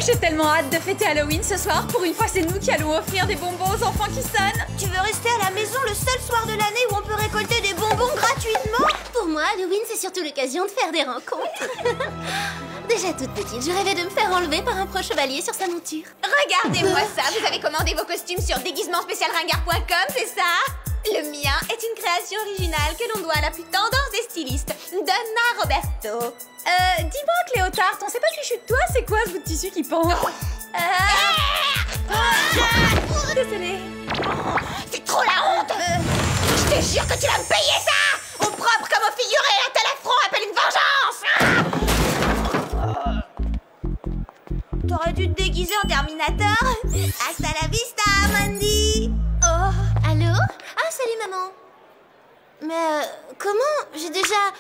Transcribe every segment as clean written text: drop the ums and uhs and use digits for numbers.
J'ai tellement hâte de fêter Halloween ce soir. Pour une fois, c'est nous qui allons offrir des bonbons aux enfants qui sonnent. Tu veux rester à la maison le seul soir de l'année où on peut récolter des bonbons gratuitement? Pour moi, Halloween, c'est surtout l'occasion de faire des rencontres. Déjà toute petite, je rêvais de me faire enlever par un pro chevalier sur sa monture. Regardez-moi ça, vous avez commandé vos costumes sur déguisementspécialringard.com, c'est ça? Le mien est une création originale que l'on doit à la plus tendance des stylistes, Donna Roberto. Dis-moi, Cléotard, on sait pas fichu de toi, c'est quoi ce bout de tissu qui pend? Désolée. C'est trop la honte! Je te jure que tu vas me payer ça! Au propre comme au figuré, un tel affront appelle une vengeance! T'aurais dû te déguiser en Terminator. Hasta la vista, Mandy! Oh, allô? Ah, salut maman. Mais comment? J'ai déjà...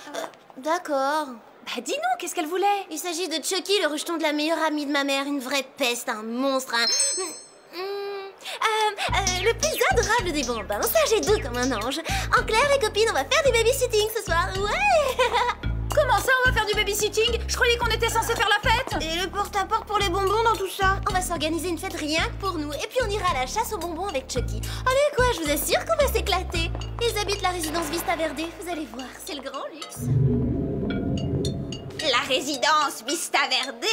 D'accord. Bah dis-nous, qu'est-ce qu'elle voulait? Il s'agit de Chucky, le rejeton de la meilleure amie de ma mère. Une vraie peste, un monstre, le plus adorable des bambins, sage et doux comme un ange. En clair, les copines, on va faire du babysitting ce soir, ouais. Comment ça, on va faire du babysitting? Je croyais qu'on était censé faire la fête. Et le porte-à-porte pour les bonbons dans tout ça? On va s'organiser une fête rien que pour nous. Et puis on ira à la chasse aux bonbons avec Chucky. Allez quoi, je vous assure qu'on va s'éclater. Ils habitent la résidence Vista Verde, vous allez voir, c'est le grand luxe. La résidence Vista Verde.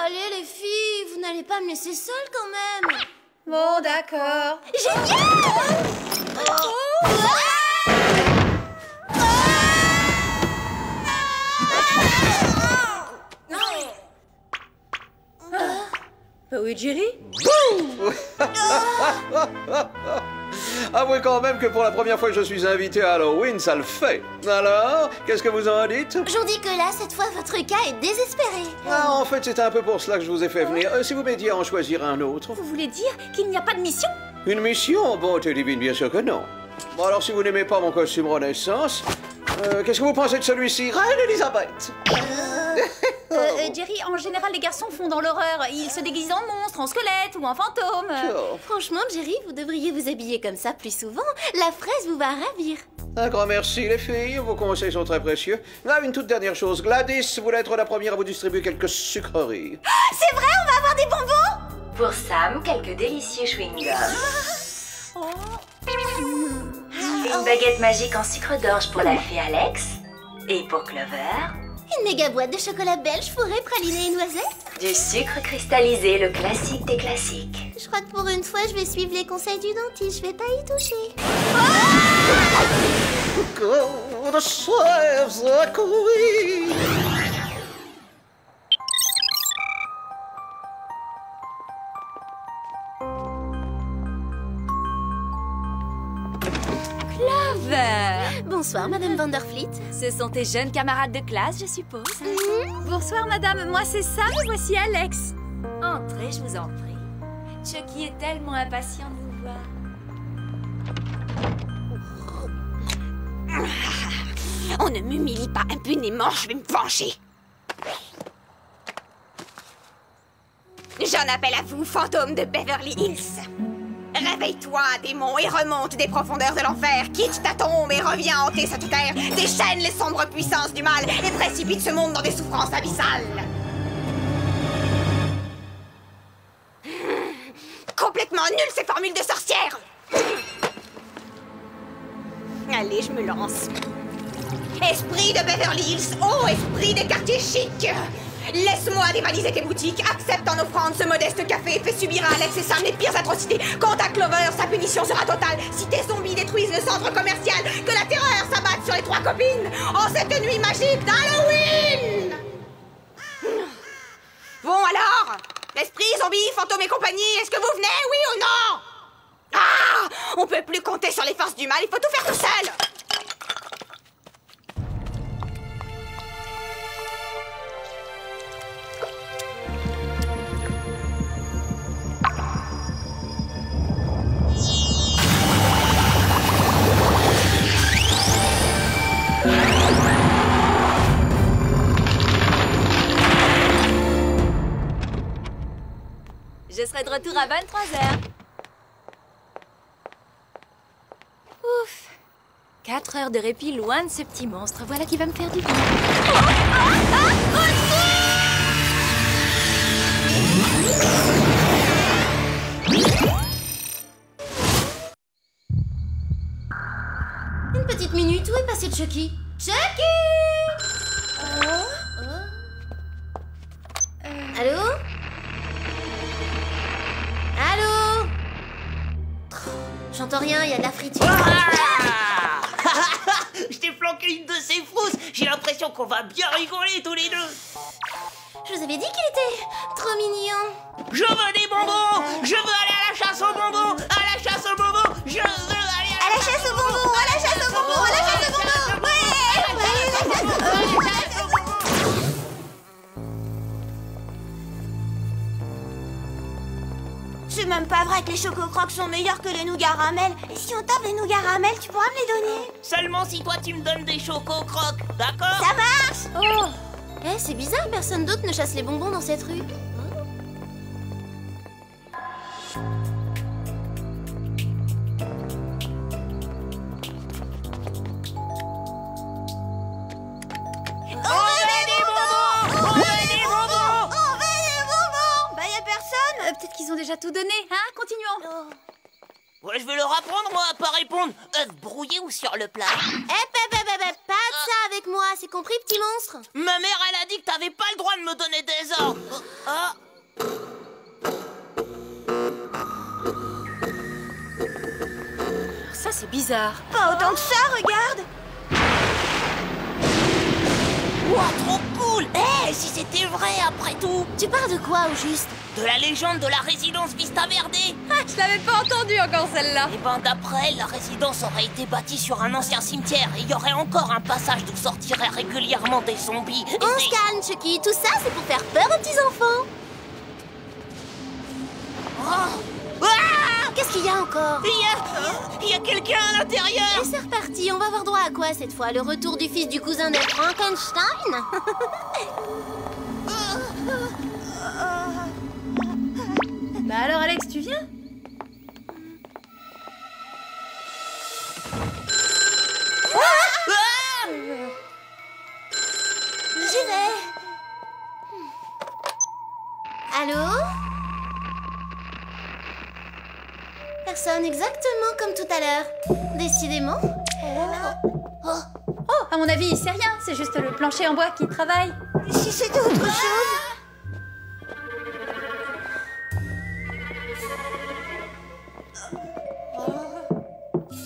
Allez les filles, vous n'allez pas me laisser seule quand même. Bon, d'accord. Génial! Bah oui, Jerry? Avouez quand même que pour la première fois que je suis invité à Halloween, ça le fait. Alors, qu'est-ce que vous en dites? J'en dis que là, cette fois, votre cas est désespéré. Ah, en fait, c'est un peu pour cela que je vous ai fait venir. Si vous m'aidiez à en choisir un autre. Vous voulez dire qu'il n'y a pas de mission? Une mission? Bonté divine, bien sûr que non. Bon, alors, si vous n'aimez pas mon costume Renaissance, qu'est-ce que vous pensez de celui-ci, Reine Elisabeth? Jerry, en général, les garçons font dans l'horreur. Ils se déguisent en monstre, en squelette ou en fantôme. Oh. Franchement, Jerry, vous devriez vous habiller comme ça plus souvent. La fraise vous va ravir. Un grand merci, les filles. Vos conseils sont très précieux. Ah, une toute dernière chose. Gladys voulait être la première à vous distribuer quelques sucreries. C'est vrai, on va avoir des bonbons? Pour Sam, quelques délicieux chewing-gums. Une baguette magique en sucre d'orge pour la fée Alex. Et pour Clover, Une méga boîte de chocolat belge fourré, praliné et noisette. du sucre cristallisé, le classique des classiques. Je crois que pour une fois, je vais suivre les conseils du dentiste. Je vais pas y toucher. Clover! Bonsoir, Madame Vanderfleet. Ce sont tes jeunes camarades de classe, je suppose. Bonsoir, madame. Moi, c'est Sam et voici Alex. Entrez, je vous en prie. Chucky est tellement impatient de vous voir. On ne m'humilie pas impunément, je vais me venger. J'en appelle à vous, fantôme de Beverly Hills. Réveille-toi, démon, et remonte des profondeurs de l'enfer. Quitte ta tombe et reviens hanter cette terre. Déchaîne les sombres puissances du mal et précipite ce monde dans des souffrances abyssales. Complètement nul ces formules de sorcière. Allez, je me lance. Esprit de Beverly Hills, ô esprit des quartiers chics, laisse-moi dévaliser tes boutiques, accepte en offrande ce modeste café, fais subir à Alex et Sam les pires atrocités. Quant à Clover, sa punition sera totale. Si tes zombies détruisent le centre commercial, que la terreur s'abatte sur les trois copines en cette nuit magique d'Halloween. Bon alors, esprit, zombies, fantômes et compagnie, est-ce que vous venez, oui ou non? Ah, on peut plus compter sur les forces du mal, il faut tout faire tout seul. Je serai de retour à 23h. Ouf. 4 heures de répit loin de ce petit monstre. Voilà qui va me faire du bien. Chucky. Chucky! Allô? Allô? J'entends rien, il y a de la friture. Je t'ai flanqué une de ces frousses. J'ai l'impression qu'on va bien rigoler tous les deux. Je vous avais dit qu'il était trop mignon. Je veux des bonbons. Je veux aller à la chasse aux bonbons. À la chasse aux bonbons. Je veux aller À la chasse aux bonbons, à la chasse aux bonbons, à la chasse aux bonbons. C'est même pas vrai que les Choco-Crocs sont meilleurs que les nougats Ramel. Et si on tape les nougats Ramel, tu pourras me les donner? Seulement si toi tu me donnes des Choco-Crocs, d'accord? Ça marche! Oh! Eh, c'est bizarre, personne d'autre ne chasse les bonbons dans cette rue. Peut-être qu'ils ont déjà tout donné, hein? Continuons. Ouais, je vais leur apprendre, moi, à pas répondre. Œuf brouillé ou sur le plat? Pas de ça avec moi, c'est compris, petit monstre? Ma mère, elle a dit que t'avais pas le droit de me donner des ordres. Ah. Ça, c'est bizarre. Pas autant que ça, regarde! Ouah, trop cool! Eh, si c'était vrai après tout! Tu parles de quoi, au juste? De la légende de la résidence Vista Verde! Ah, je l'avais pas entendu encore celle-là. Eh ben, d'après elle, la résidence aurait été bâtie sur un ancien cimetière et il y aurait encore un passage d'où sortiraient régulièrement des zombies. Et On des... se calme, Chucky, tout ça c'est pour faire peur aux petits-enfants. Oh. Ah, Qu'est-ce qu'il y a encore? il y a quelqu'un à l'intérieur! Et c'est reparti, on va avoir droit à quoi cette fois? Le retour du fils du cousin de Frankenstein? Bah alors, Alex, tu viens? Ah. J'y vais. Allô? Personne, exactement comme tout à l'heure. Décidément. Oh, à mon avis, c'est rien. C'est juste le plancher en bois qui travaille. Si c'était autre chose?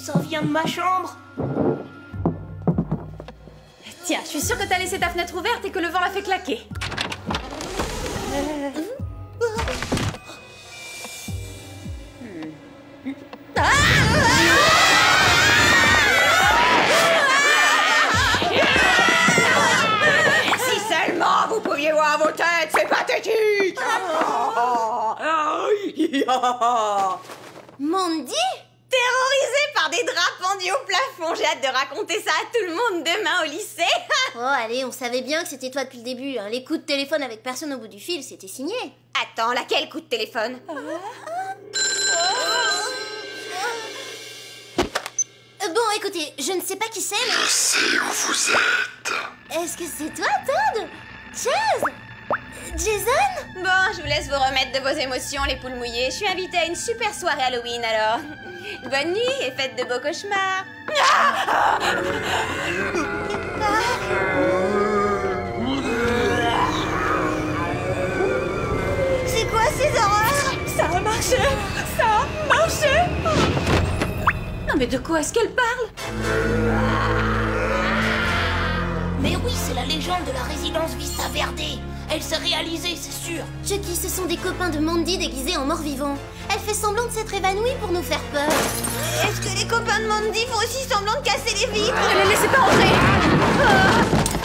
Ça vient de ma chambre! Tiens, je suis sûre que t'as laissé ta fenêtre ouverte et que le vent l'a fait claquer. Si seulement vous pouviez voir vos têtes, c'est pathétique! Mandy? Terrorisée par des draps pendus au plafond, j'ai hâte de raconter ça à tout le monde demain au lycée. Oh, allez, on savait bien que c'était toi depuis le début. Hein. Les coups de téléphone avec personne au bout du fil, c'était signé. Attends, laquelle coup de téléphone? Bon, écoutez, je ne sais pas qui c'est, mais... Je sais où vous êtes. Est-ce que c'est toi, Todd? Chaz? Jason? Bon, je vous laisse vous remettre de vos émotions, les poules mouillées. Je suis invitée à une super soirée Halloween, alors. Bonne nuit et faites de beaux cauchemars. C'est quoi ces horreurs? Ça a marché! Ça a marché! Non mais de quoi est-ce qu'elle parle? Mais oui, c'est la légende de la résidence Vista Verde. Elle s'est réalisée, c'est sûr. Chucky, ce sont des copains de Mandy déguisés en morts-vivants. Elle fait semblant de s'être évanouie pour nous faire peur. Est-ce que les copains de Mandy font aussi semblant de casser les vitres? Ne les laissez pas entrer.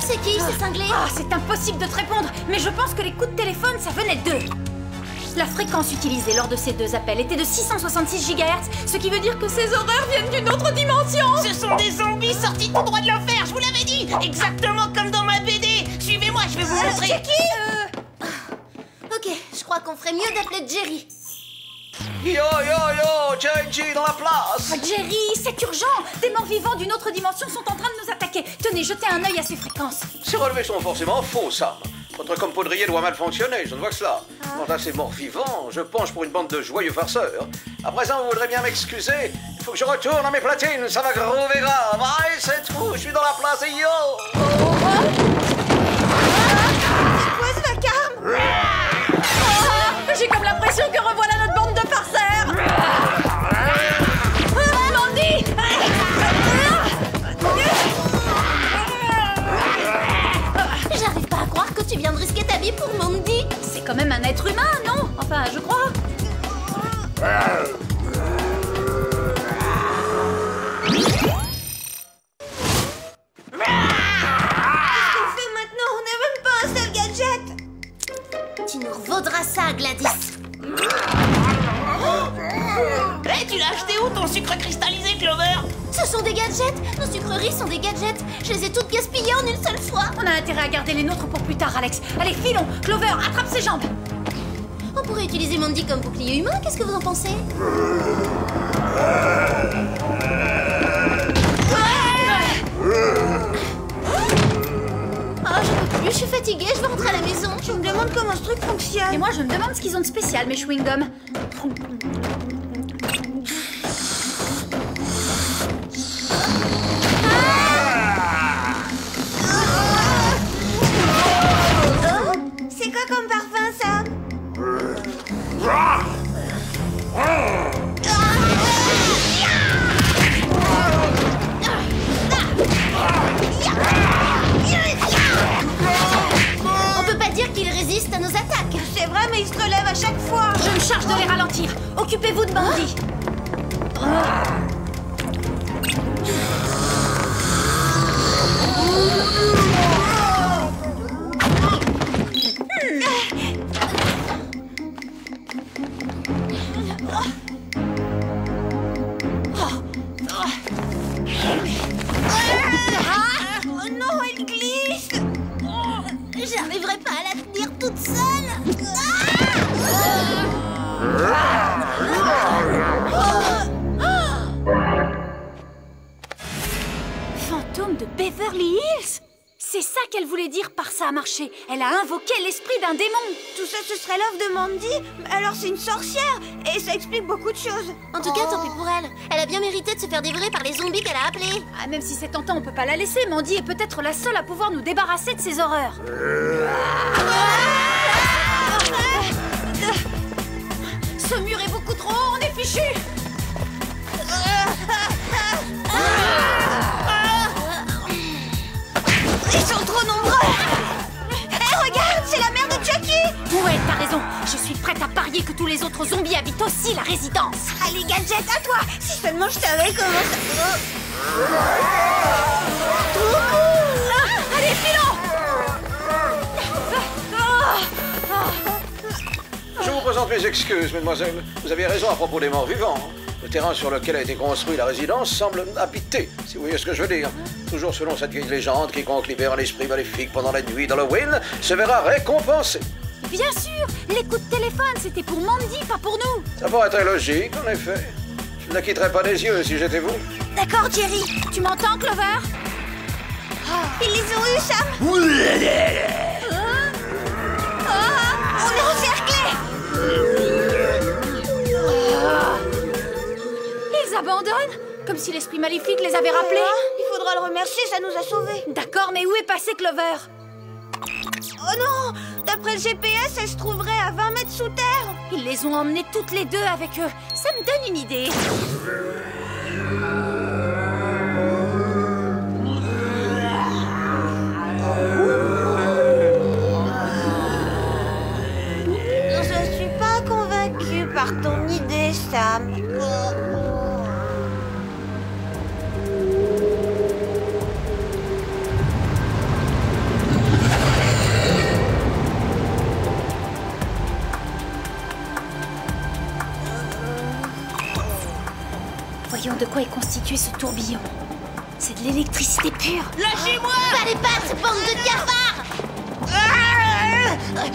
C'est qui, ces cinglés? Ah, c'est impossible de te répondre, mais je pense que les coups de téléphone, ça venait d'eux. La fréquence utilisée lors de ces deux appels était de 666 GHz, ce qui veut dire que ces horreurs viennent d'une autre dimension. Ce sont des zombies sortis tout droit de l'enfer, je vous l'avais dit. Exactement comme dans ma BD. Suivez-moi, je vais vous montrer. Ok, je crois qu'on ferait mieux d'appeler Jerry. Yo, JG dans la place. Ah, Jerry, c'est urgent. Des morts-vivants d'une autre dimension sont en train de nous attaquer. Tenez, jetez un œil à ces fréquences. Ces relevés sont forcément faux, Sam. Votre compoudrier doit mal fonctionner, je ne vois que cela. Quant à ces morts vivants, je penche pour une bande de joyeux farceurs. À présent, vous voudrez bien m'excuser. Il faut que je retourne à mes platines, ça va groover grave. Ah, et c'est tout, je suis dans la place et yo! C'est quoi ce vacarme? J'ai comme l'impression que revoilà notre bande de farceurs. Mandy! J'arrive pas à croire que tu viens de risquer ta vie pour Mandy. C'est quand même un être humain, non? Enfin, je crois. Qu'est-ce qu'on fait maintenant? On n'a même pas un seul gadget. Tu nous revaudras ça, Gladys. Eh, tu l'as acheté où ton sucre cristallisé, Clover? Ce sont des gadgets. Nos sucreries sont des gadgets. Je les ai toutes gaspillées en une seule fois. On a intérêt à garder les nôtres pour plus tard, Alex. Allez, filons. Clover, attrape ses jambes. On pourrait utiliser Mandy comme bouclier humain. Qu'est-ce que vous en pensez? Ah, je peux plus. Je suis fatiguée. Je veux rentrer à la maison. Je me demande comment ce truc fonctionne. Et moi, je me demande ce qu'ils ont de spécial, mes chewing-gums. C'est quoi comme parfum, ça? On peut pas dire qu'il résiste à nos attaques. C'est vrai, mais il se relève à chaque fois. Je me charge de les ralentir. Occupez-vous de Mandy. Oh non, elle glisse. J'arriverai pas à la tenir toute seule. Fantôme de Beverly Hills? C'est ça qu'elle voulait dire par ça a marché. Elle a invoqué l'esprit d'un démon. Tout ça, ce serait l'œuvre de Mandy? Alors c'est une sorcière. Et ça explique beaucoup de choses. En tout cas, tant pis pour elle. Elle a bien mérité de se faire dévorer par les zombies qu'elle a appelés. Ah, même si c'est tentant, on peut pas la laisser. Mandy est peut-être la seule à pouvoir nous débarrasser de ces horreurs. Ce mur est beaucoup trop haut, on est fichu. Ils sont trop nombreux. Hé, regarde, c'est la mère de Chucky. Ouais, t'as raison. Je suis prête à parier que tous les autres zombies habitent aussi la résidence. Allez, gadget, à toi. Si seulement je savais comment ça... Allez, filons. Je vous présente mes excuses, mesdemoiselles. Vous avez raison à propos des morts vivants. Le terrain sur lequel a été construit la résidence semble habité, si vous voyez ce que je veux dire. Toujours selon cette vieille légende, quiconque libère un esprit maléfique pendant la nuit d'Halloween se verra récompensé. Bien sûr, les coups de téléphone, c'était pour Mandy, pas pour nous. Ça pourrait être logique, en effet. Je ne la quitterais pas des yeux si j'étais vous. D'accord, Jerry. Tu m'entends, Clover? Ils les ont eus, Sam. On est encerclés. Ils abandonnent? Comme si l'esprit maléfique les avait rappelés. Il faudra le remercier, ça nous a sauvés. D'accord, mais où est passé Clover? Oh non! D'après le GPS, elle se trouverait à 20 mètres sous terre. Ils les ont emmenées toutes les deux avec eux. Ça me donne une idée. Je suis pas convaincue par ton idée, Sam. Voyons de quoi est constitué ce tourbillon. C'est de l'électricité pure. Lâchez-moi! Pas les pattes, bande de cafards!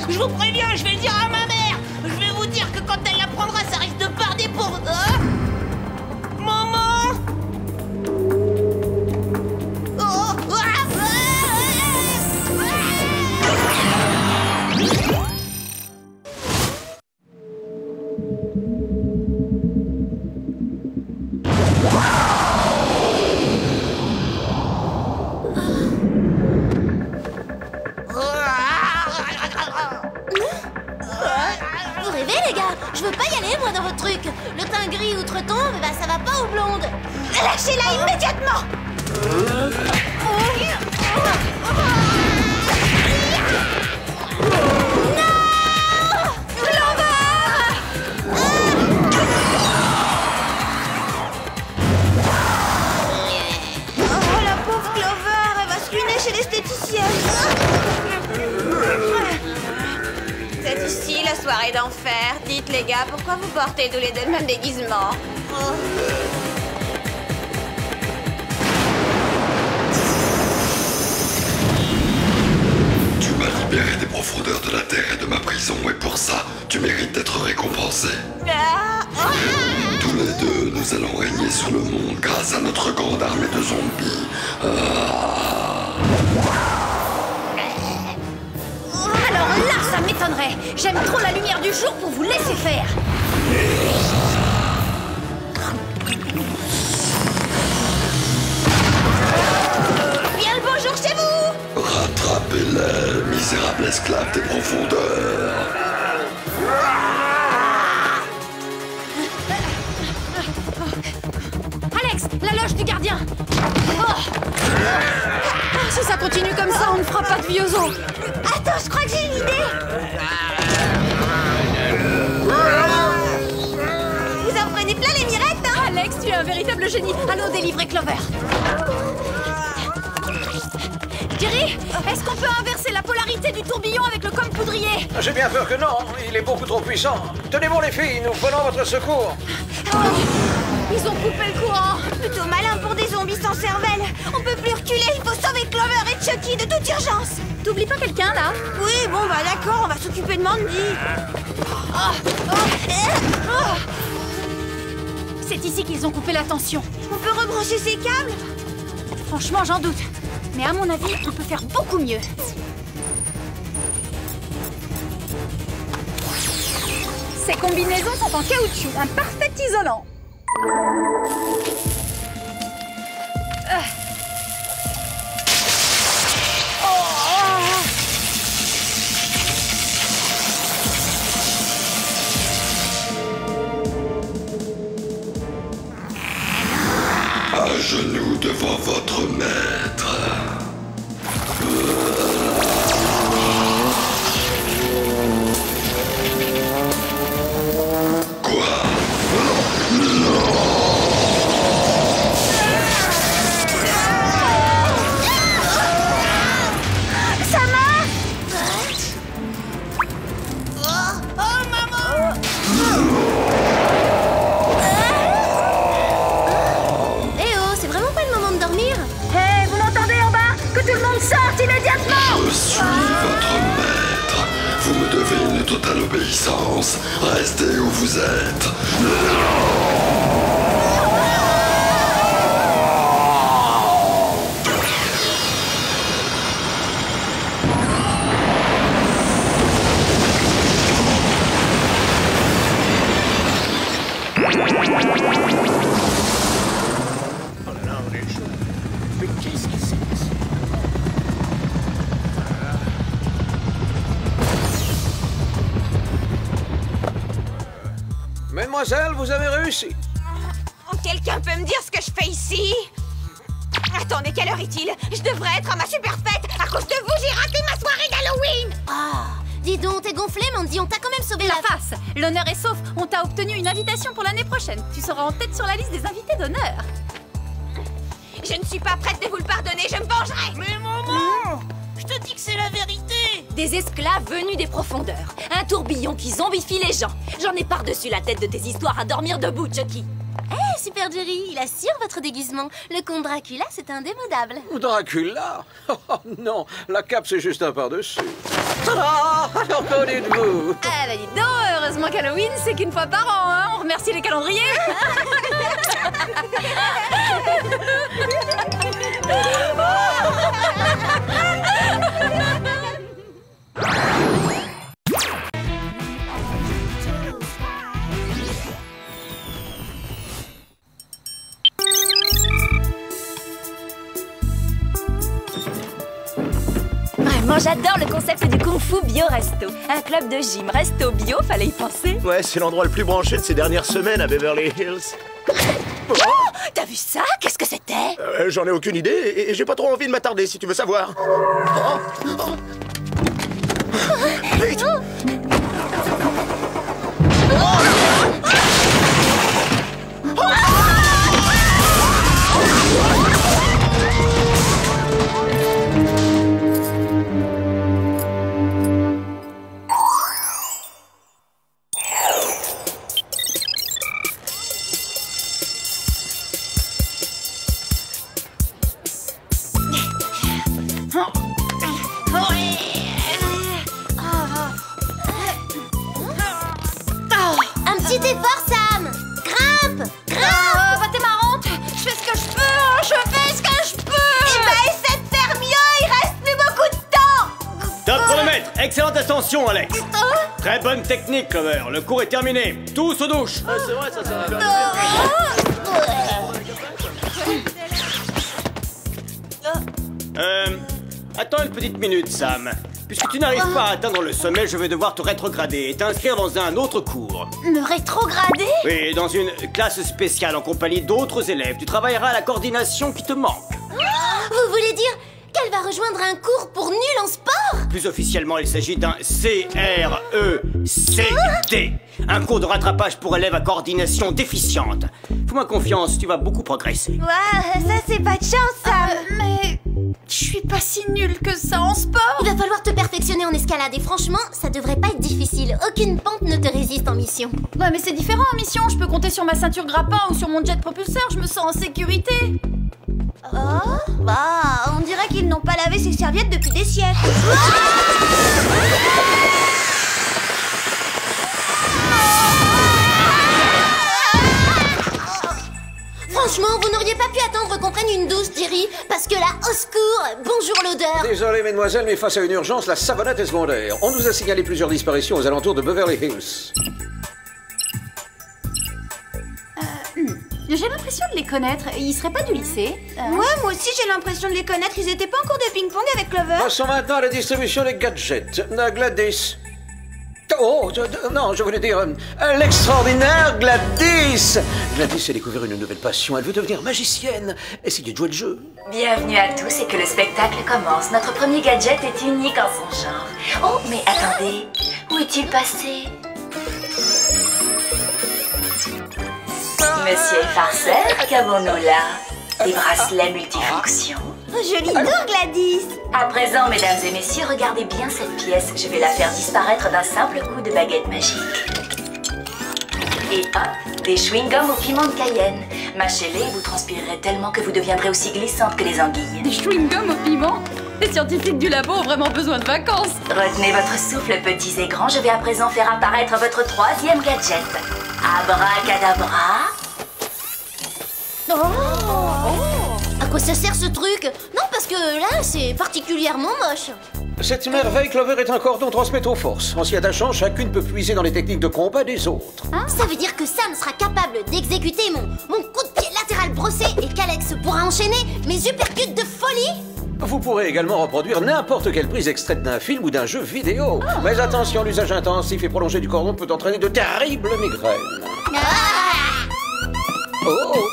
Je vous préviens, je vais le dire à ma mère! Je vais vous dire que quand elle l'apprendra, ça risque de barder pour... Maman! Oh! peux pas y aller, moi, dans votre truc. Le teint gris outre-tombe, bah ça va pas aux blondes. Lâchez-la immédiatement! Oh, la pauvre Clover, elle va se ruiner chez l'esthéticienne. C'est ici la soirée d'enfer. Dites les gars, pourquoi vous portez tous les deux le même déguisement? Tu m'as libéré des profondeurs de la Terre et de ma prison, et pour ça, tu mérites d'être récompensé. Tous les deux, nous allons régner sur le monde grâce à notre grande armée de zombies. Alors là, ça m'étonnerait. J'aime trop la lumière du jour pour vous laisser faire. Bien le bonjour chez vous! Rattrapez-les, misérables esclaves des profondeurs. Alex, la loge du gardien. Oh. Si ça continue comme ça, on ne fera pas de vieux os. Attends, je crois que j'ai une idée. Vous en prenez plein les mirettes, hein? Alex, tu es un véritable génie. Allons délivrer Clover. Jerry, est-ce qu'on peut inverser la polarité du tourbillon avec le cône poudrier? J'ai bien peur que non, il est beaucoup trop puissant. Tenez bon les filles, nous prenons votre secours. Ils ont coupé le courant. Plutôt malin pour des zombies sans cervelle. On peut plus reculer, il faut sauver Clover et Chucky de toute urgence. T'oublies pas quelqu'un, là? Oui, bon, bah d'accord, on va s'occuper de Mandy. C'est ici qu'ils ont coupé la tension. On peut rebrancher ces câbles? Franchement, j'en doute. Mais à mon avis, on peut faire beaucoup mieux. Ces combinaisons sont en caoutchouc, un parfait isolant. À genoux devant votre maître. Quoi? Ça marche! Oh, maman! Eh oh, c'est vraiment pas le moment de dormir? Hé, vous m'entendez en bas? Que tout le monde sorte immédiatement! Je suis votre maître. Vous me devez une totale obéissance. Restez où vous êtes. Mademoiselle, vous avez réussi. Quelqu'un peut me dire ce que je fais ici? Attendez, quelle heure est-il? Je devrais être à ma super fête! À cause de vous, j'ai raté ma soirée d'Halloween! Ah, dis donc, t'es gonflé, Mandy, on t'a quand même sauvé La face! L'honneur est sauf, on t'a obtenu une invitation pour l'année prochaine. Tu seras en tête sur la liste des invités d'honneur. Je ne suis pas prête de vous le pardonner, je me vengerai! Mais maman! Je te dis que c'est la vérité! Des esclaves venus des profondeurs. Un tourbillon qui zombifie les gens. J'en ai par-dessus la tête de tes histoires à dormir debout, Chucky. Eh, Super Jerry, il assure votre déguisement. Le comte Dracula, c'est indémodable. Dracula? Oh non, la cape c'est juste un par-dessus. Ah, alors qu'en dites-vous? Ah bah dites donc, heureusement qu'Halloween c'est qu'une fois par an, hein. On remercie les calendriers. j'adore le concept du Kung Fu Bio Resto. Un club de gym resto bio, fallait y penser. Ouais, c'est l'endroit le plus branché de ces dernières semaines à Beverly Hills. Oh, t'as vu ça? Qu'est-ce que c'était? J'en ai aucune idée et j'ai pas trop envie de m'attarder si tu veux savoir. Vite! Un petit effort, Sam. Grimpe. Bah t'es marrante. Je fais ce que je peux, hein. Je fais ce que je peux. Eh ben, essaie de faire mieux, il reste plus beaucoup de temps. Top chronomètre. Excellente attention, Alex. Très bonne technique, Clover. Le cours est terminé. Tous aux douches. C'est vrai, ça va. Attends une petite minute, Sam. Puisque tu n'arrives pas à atteindre le sommet, je vais devoir te rétrograder et t'inscrire dans un autre cours. Me rétrograder? Oui, dans une classe spéciale en compagnie d'autres élèves. Tu travailleras à la coordination qui te manque. Vous voulez dire qu'elle va rejoindre un cours pour nul en sport? Plus officiellement, il s'agit d'un CRECD. Un cours de rattrapage pour élèves à coordination déficiente. Fais-moi confiance, tu vas beaucoup progresser. Ouais, ça c'est pas de chance, Sam. Mais je suis pas si nulle que ça en sport. Il va falloir te perfectionner en escalade et franchement, ça devrait pas être difficile. Aucune pente ne te résiste en mission. Ouais, mais c'est différent en mission. Je peux compter sur ma ceinture grappin ou sur mon jet propulseur. Je me sens en sécurité. Oh, bah, on dirait qu'ils n'ont pas lavé ces serviettes depuis des siècles. Franchement, vous n'auriez pas pu attendre qu'on prenne une douche, Jerry. Parce que là, au secours, bonjour l'odeur. Désolé, mesdemoiselles, mais face à une urgence, la savonnette est secondaire. On nous a signalé plusieurs disparitions aux alentours de Beverly Hills. J'ai l'impression de les connaître. Ils seraient pas du lycée. Ouais, moi aussi j'ai l'impression de les connaître. Ils étaient pas en cours de ping-pong avec Clover. Passons maintenant à la distribution des gadgets. Gladys. Oh, non, je voulais dire l'extraordinaire Gladys. Gladys a découvert une nouvelle passion. Elle veut devenir magicienne. Essayez de jouer le jeu. Bienvenue à tous et que le spectacle commence. Notre premier gadget est unique en son genre. Oh, mais attendez, où est-il passé? Monsieur Farceur, qu'avons-nous là? Des bracelets multifonctions. Joli dos, Gladys. À présent, mesdames et messieurs, regardez bien cette pièce. Je vais la faire disparaître d'un simple coup de baguette magique. Et hop, des chewing-gums au piment de Cayenne. Mâchez-les et vous transpirerez tellement que vous deviendrez aussi glissante que les anguilles. Des chewing-gums au piment? Les scientifiques du labo ont vraiment besoin de vacances. Retenez votre souffle, petits et grands. Je vais à présent faire apparaître votre troisième gadget. Abracadabra. À quoi ça sert ce truc? Non, parce que là, c'est particulièrement moche. Cette merveille, Clover, est un cordon transmettant aux forces. En s'y attachant, chacune peut puiser dans les techniques de combat des autres. Ça veut dire que Sam sera capable d'exécuter mon coup de pied latéral brossé et qu'Alex pourra enchaîner mes uppercuts de folie. Vous pourrez également reproduire n'importe quelle prise extraite d'un film ou d'un jeu vidéo. Mais attention, l'usage intensif et prolongé du cordon peut entraîner de terribles migraines. Oh!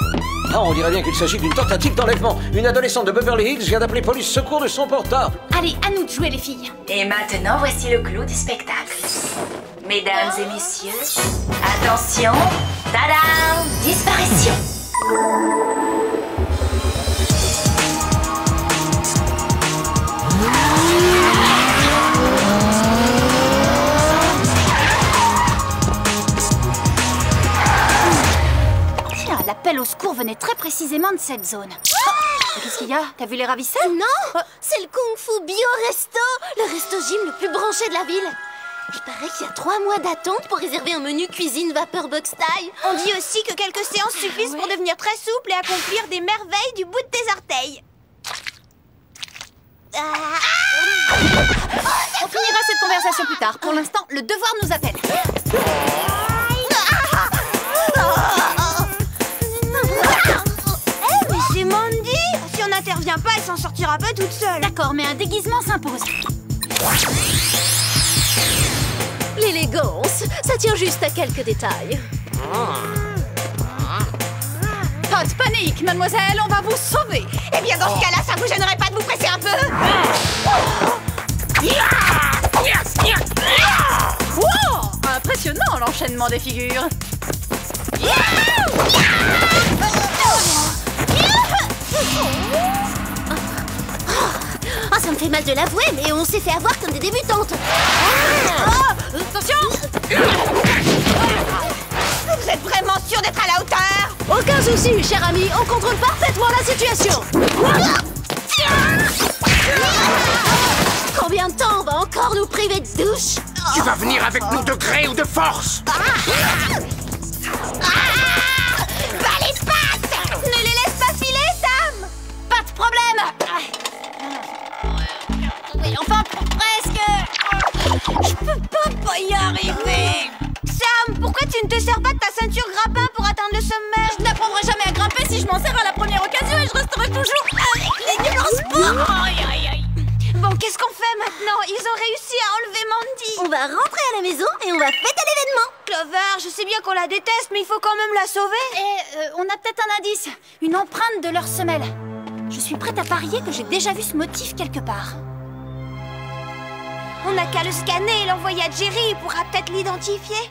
Ah, on dirait bien qu'il s'agit d'une tentative d'enlèvement. Une adolescente de Beverly Hills vient d'appeler police secours de son portable. Allez, à nous de jouer, les filles. Et maintenant, voici le clou du spectacle. Mesdames et messieurs, attention, tadam, disparition. Tiens, l'appel au secours venait très précisément de cette zone. Qu'est-ce qu'il y a? T'as vu les ravisseurs? Non, c'est le Kung Fu Bio Resto, le resto-gym le plus branché de la ville. Il paraît qu'il y a 3 mois d'attente pour réserver un menu cuisine vapeur box taille. On dit aussi que quelques séances suffisent pour devenir très souple et accomplir des merveilles du bout de tes orteils. On finira cette conversation plus tard. Pour l'instant, le devoir nous appelle. Mais c'est Mandy. Si on n'intervient pas, elle s'en sortira pas toute seule. D'accord, mais un déguisement s'impose. L'élégance, ça tient juste à quelques détails. Pas de panique, mademoiselle, on va vous sauver. Eh bien, dans ce cas-là, ça vous gênerait pas de vous presser un peu? Wow, impressionnant l'enchaînement des figures. Ah, ça me fait mal de l'avouer, mais on s'est fait avoir comme des débutantes. Attention! Vous êtes vraiment sûr d'être à la hauteur? Aucun souci, cher ami, on contrôle parfaitement la situation. Combien de temps on va encore nous priver de douche? Tu vas venir avec nous de gré ou de force? Bas les pattes! Ne les laisse pas filer, Sam! Pas de problème! Oui, enfin, presque! Je peux pas y arriver! Sam, pourquoi tu ne te sers pas de ta ceinture grappin pour atteindre le sommet? Je n'apprendrai jamais à grimper si je m'en sers à la première occasion et je resterai toujours avec les nuls en sport! Aïe, aïe, aïe! Bon, qu'est-ce qu'on fait maintenant? Ils ont réussi à enlever Mandy! On va rentrer à la maison et on va fêter l'événement. Clover, je sais bien qu'on la déteste, mais il faut quand même la sauver! Et on a peut-être un indice, une empreinte de leur semelle. Je suis prête à parier que j'ai déjà vu ce motif quelque part. On n'a qu'à le scanner et l'envoyer à Jerry, il pourra peut-être l'identifier.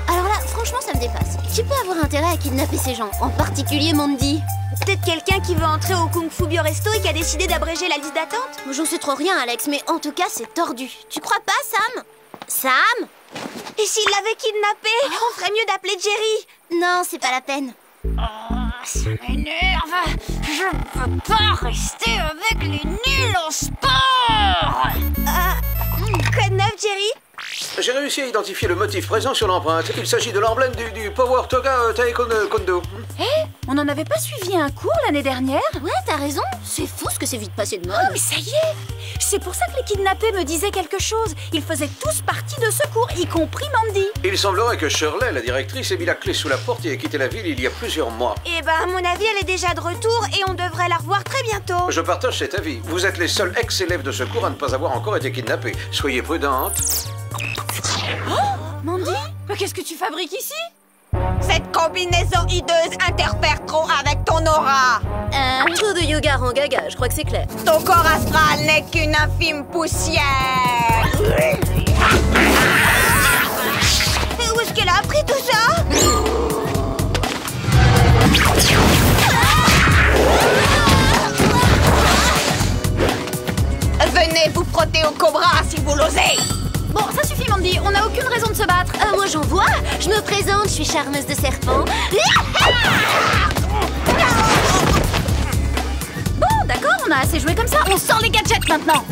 Alors là, franchement, ça me dépasse. Qui peut avoir intérêt à kidnapper ces gens, en particulier Mandy? Peut-être quelqu'un qui veut entrer au Kung Fu Bio Resto et qui a décidé d'abréger la liste d'attente? J'en sais trop rien, Alex, mais en tout cas, c'est tordu. Tu crois pas, Sam? Sam? Et s'il l'avait kidnappé, on ferait mieux d'appeler Jerry. Non, c'est pas la peine. Ça m'énerve. Je ne peux pas rester avec les nuls en sport. Quoi de neuf, Jerry? J'ai réussi à identifier le motif présent sur l'empreinte. Il s'agit de l'emblème du Power Toga Taekwondo. On n'en avait pas suivi un cours l'année dernière? Ouais, t'as raison. C'est fou ce que c'est vite passé de mode. Mais ça y est! C'est pour ça que les kidnappés me disaient quelque chose. Ils faisaient tous partie de ce cours, y compris Mandy. Il semblerait que Shirley, la directrice, ait mis la clé sous la porte et ait quitté la ville il y a plusieurs mois. Eh ben, à mon avis, elle est déjà de retour et on devrait la revoir très bientôt. Je partage cet avis. Vous êtes les seuls ex-élèves de ce cours à ne pas avoir encore été kidnappés. Soyez prudentes. Mandy? Mais qu'est-ce que tu fabriques ici? Cette combinaison hideuse interfère trop avec ton aura. Un tour de yoga rend gaga, je crois que c'est clair. Ton corps astral n'est qu'une infime poussière. Mais où est-ce qu'elle a appris tout ça? Venez vous frotter au cobra si vous l'osez. Bon, ça suffit Mandy, on n'a aucune raison de se battre. Moi j'en vois, je me présente, je suis charmeuse de serpent. Bon, d'accord, on a assez joué comme ça, on sort les gadgets maintenant.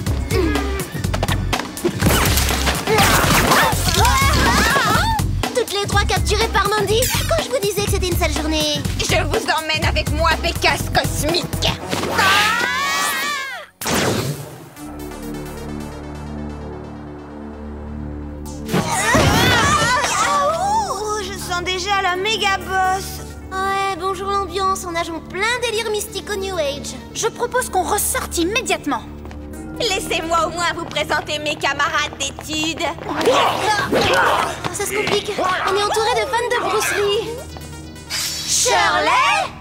Toutes les trois capturées par Mandy. Quand je vous disais que c'était une sale journée. Je vous emmène avec moi, Bécasse cosmique. Je sens déjà la méga boss. Ouais, bonjour l'ambiance, on nage en plein délire mystique au New Age. Je propose qu'on ressorte immédiatement. Laissez-moi au moins vous présenter mes camarades d'études. Ça se complique, on est entouré de fans de Bruce Lee. Shirley?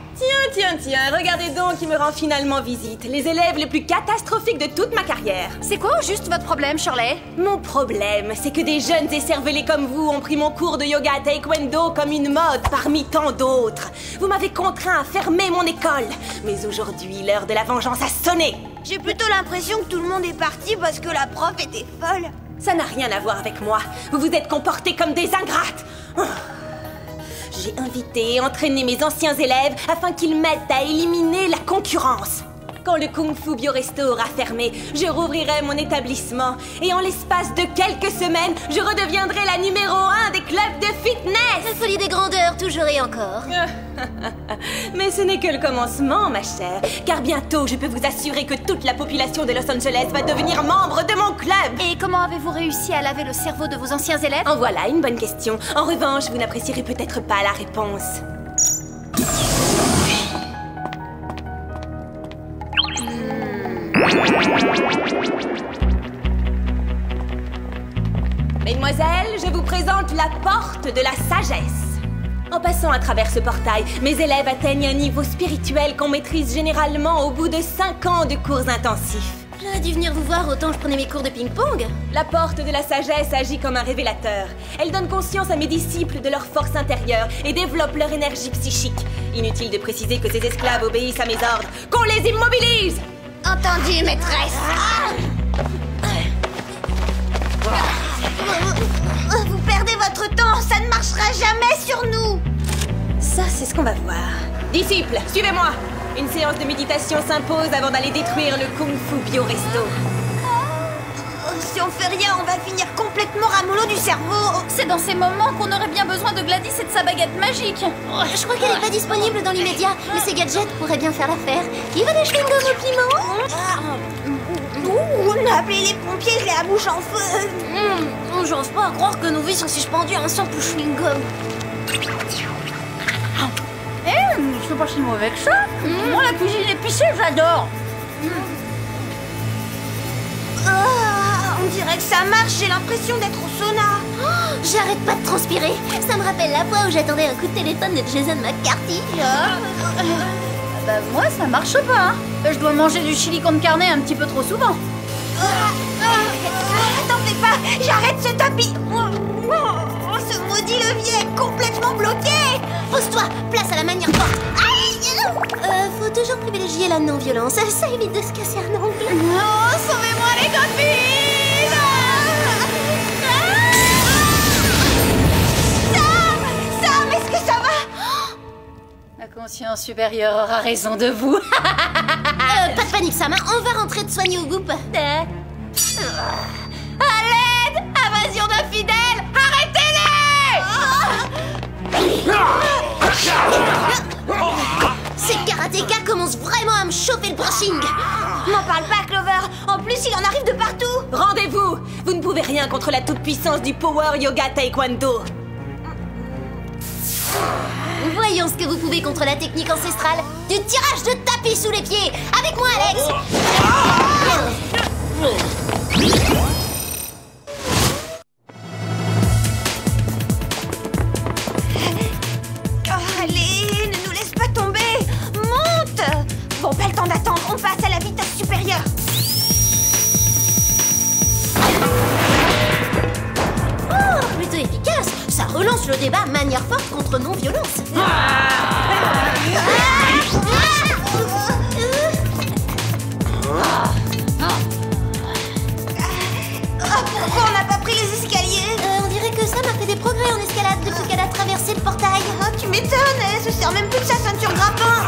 Tiens, regardez donc qui me rend finalement visite. Les élèves les plus catastrophiques de toute ma carrière. C'est quoi au juste votre problème, Shirley? Mon problème, c'est que des jeunes écervelés comme vous ont pris mon cours de yoga taekwondo comme une mode parmi tant d'autres. Vous m'avez contraint à fermer mon école. Mais aujourd'hui, l'heure de la vengeance a sonné. J'ai plutôt l'impression que tout le monde est parti parce que la prof était folle. Ça n'a rien à voir avec moi. Vous vous êtes comportés comme des ingrates. J'ai invité et entraîné mes anciens élèves afin qu'ils m'aident à éliminer la concurrence. Quand le Kung Fu Bio Resto aura fermé, je rouvrirai mon établissement et en l'espace de quelques semaines, je redeviendrai la numéro 1 des clubs de fitness. La folie des grandeurs, toujours et encore. Mais ce n'est que le commencement, ma chère. Car bientôt, je peux vous assurer que toute la population de Los Angeles va devenir membre de mon club. Et comment avez-vous réussi à laver le cerveau de vos anciens élèves? En voilà une bonne question. En revanche, vous n'apprécierez peut-être pas la réponse. Mesdemoiselles, je vous présente la porte de la sagesse. En passant à travers ce portail, mes élèves atteignent un niveau spirituel qu'on maîtrise généralement au bout de 5 ans de cours intensifs. J'aurais dû venir vous voir autant je prenais mes cours de ping-pong. La porte de la sagesse agit comme un révélateur. Elle donne conscience à mes disciples de leur force intérieure et développe leur énergie psychique. Inutile de préciser que ces esclaves obéissent à mes ordres. Qu'on les immobilise! Entendu, maîtresse. Vous perdez votre temps, ça ne marchera jamais sur nous. Ça, c'est ce qu'on va voir. Disciples, suivez-moi. Une séance de méditation s'impose avant d'aller détruire le Kung Fu Bio Resto. Si on fait rien, on va finir complètement ramollo du cerveau. C'est dans ces moments qu'on aurait bien besoin de Gladys et de sa baguette magique. Je crois qu'elle n'est pas disponible dans l'immédiat, mais ces gadgets pourraient bien faire l'affaire. Qui veut des chewing-gums au piment? On a appelé les pompiers, je l'ai la bouche en feu. J'ose pas croire que nos vies sont suspendues à un simple chewing-gum. C'est pas si mauvais que ça. Moi, la cuisine épicée, j'adore. On dirait que ça marche, j'ai l'impression d'être au sauna. J'arrête pas de transpirer. Ça me rappelle la fois où j'attendais un coup de téléphone de Jason McCarthy. Bah moi, ça marche pas. Je dois manger du chili con carne un petit peu trop souvent. T'en fais pas, j'arrête ce tapis. Ce maudit levier est complètement bloqué. Pose-toi, place à la manière forte. Faut toujours privilégier la non-violence. Ça évite de se casser un ongle. Oh, sauvez-moi les copines. Sam, est-ce que ça va? La conscience supérieure aura raison de vous. Pas de panique, Sam, on va rentrer de soigner au goût. À l'aide! Invasion d'infidèles! Arrêtez-les! Ces karatékas commencent vraiment à me chauffer le brushing. M'en parle pas, Clover. En plus, il en arrive de partout. Rendez-vous! Vous ne pouvez rien contre la toute-puissance du Power Yoga Taekwondo. Voyons ce que vous pouvez contre la technique ancestrale du tirage de tapis sous les pieds. Avec moi, Alex. Allez, ne nous laisse pas tomber. Monte. Bon, pas le temps d'attendre, on passe à la vitesse supérieure. Oh, plutôt efficace. Ça relance le débat manière forte contre non-violence. Pourquoi on n'a pas pris les escaliers? On dirait que Sam a fait des progrès en escalade depuis qu'elle a traversé le portail. Oh, tu m'étonnes, elle se sert même plus de sa ceinture grappin.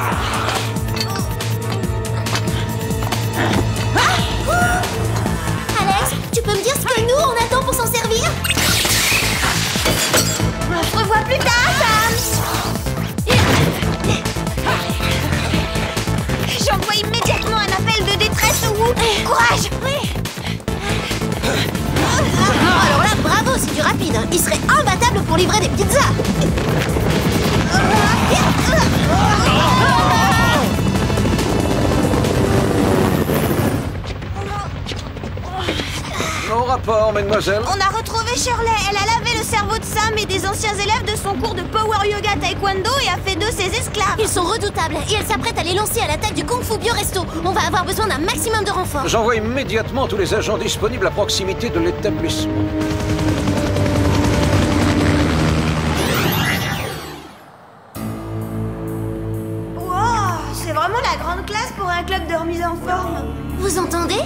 Alex, tu peux me dire ce que nous on attend pour s'en servir? On se revoit plus tard, Sam. J'envoie immédiatement un appel de détresse au Wu. Courage. Alors là, bravo, c'est du rapide. Il serait imbattable pour livrer des pizzas. Mon rapport, mademoiselle. On a retrouvé Shirley. Elle a lavé le cerveau de Sam et des anciens élèves de son cours de Power Yoga Taekwondo et a fait d'eux ses esclaves. Ils sont redoutables et elle s'apprête à les lancer à l'attaque du Kung Fu Bio Resto. On va avoir besoin d'un maximum de renforts. J'envoie immédiatement tous les agents disponibles à proximité de l'établissement. Wow, c'est vraiment la grande classe pour un club de remise en forme. Vous entendez?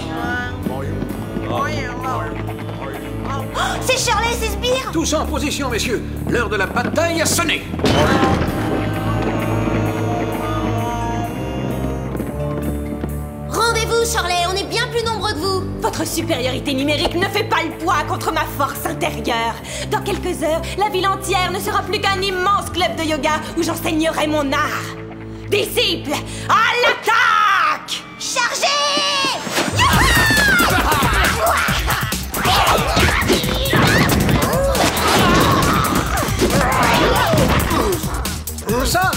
C'est Shirley et ses sbires. Tous en position, messieurs. L'heure de la bataille a sonné. Rendez-vous, Shirley, on est bien plus nombreux que vous. Votre supériorité numérique ne fait pas le poids contre ma force intérieure. Dans quelques heures, la ville entière ne sera plus qu'un immense de yoga où j'enseignerai mon art. Disciples, à l'attaque! Chargez! Sam,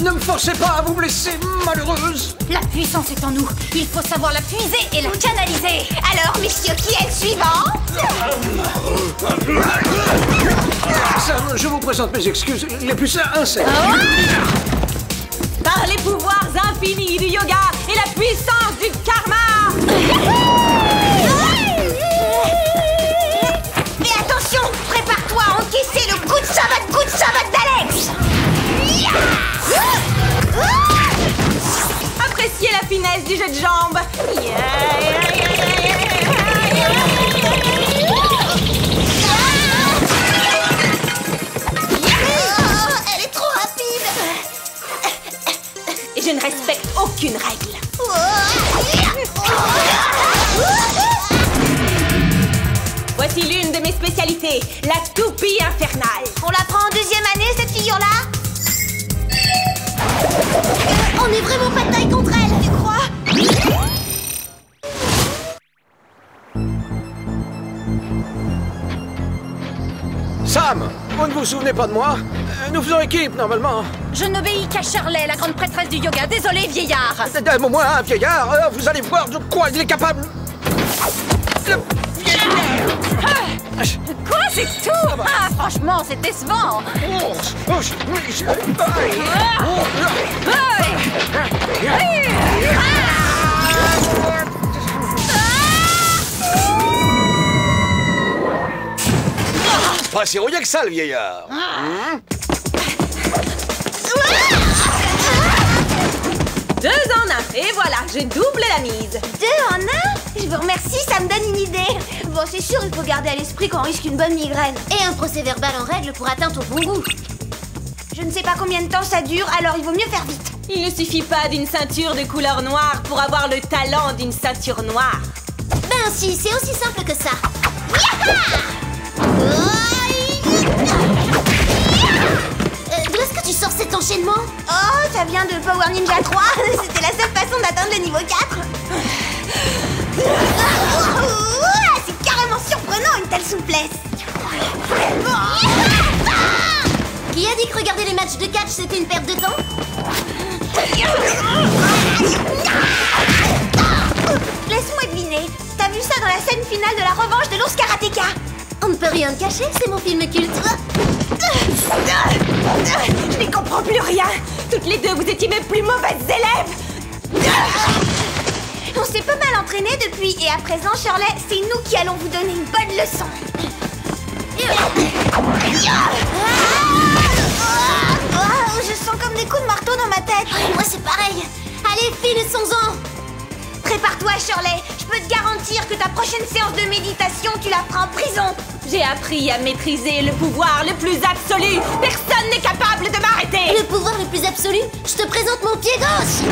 ne me forcez pas à vous blesser, malheureuse. La puissance est en nous. Il faut savoir la puiser et la canaliser. Alors, messieurs, qui est le suivant? Sam, je vous présente mes excuses les plus sincères. Par les pouvoirs infinis du yoga et la puissance du karma! Mais attention, prépare-toi à encaisser le coup de savate d'Alex! Appréciez la finesse du jeu de jambes! Elle est trop rapide! Et je ne respecte aucune règle. Voici l'une de mes spécialités, la toupie infernale. On la prend en deuxième année, cette figure-là? On est vraiment pas de taille contre elle, tu crois? Sam, vous ne vous souvenez pas de moi? Nous faisons équipe, normalement. Je n'obéis qu'à Shirley, la grande prêtresse du yoga. Désolé, vieillard. Moi, un vieillard, vous allez voir de quoi il est capable. Quoi, c'est tout? Ah, franchement, c'est décevant. Pas si rouillé que ça, le vieillard. Deux en un, et voilà, je double la mise. Deux en un? Je vous remercie, ça me donne une idée. Bon, c'est sûr, il faut garder à l'esprit qu'on risque une bonne migraine. Et un procès verbal en règle pour atteinte au bon goût. Je ne sais pas combien de temps ça dure, alors il vaut mieux faire vite. Il ne suffit pas d'une ceinture de couleur noire pour avoir le talent d'une ceinture noire. Ben si, c'est aussi simple que ça. D'où est-ce que tu sors cet enchaînement? Oh, ça vient de Power Ninja 3. C'était la seule façon d'atteindre le niveau 4. C'est carrément surprenant, une telle souplesse. Qui a dit que regarder les matchs de catch c'était une perte de temps? Laisse-moi deviner. T'as vu ça dans la scène finale de la revanche de l'ours karatéka? On ne peut rien cacher, c'est mon film culte. Je n'y comprends plus rien. Toutes les deux, vous étiez mes plus mauvaises élèves. On s'est pas mal entraînés depuis, et à présent, Shirley, c'est nous qui allons vous donner une bonne leçon. Je sens comme des coups de marteau dans ma tête. Moi, c'est pareil. Allez, finissons-en. Prépare-toi, Shirley. Je peux te garantir que ta prochaine séance de méditation, tu la feras en prison. J'ai appris à maîtriser le pouvoir le plus absolu. Personne n'est capable de m'arrêter. Le pouvoir le plus absolu? Je te présente mon pied gauche.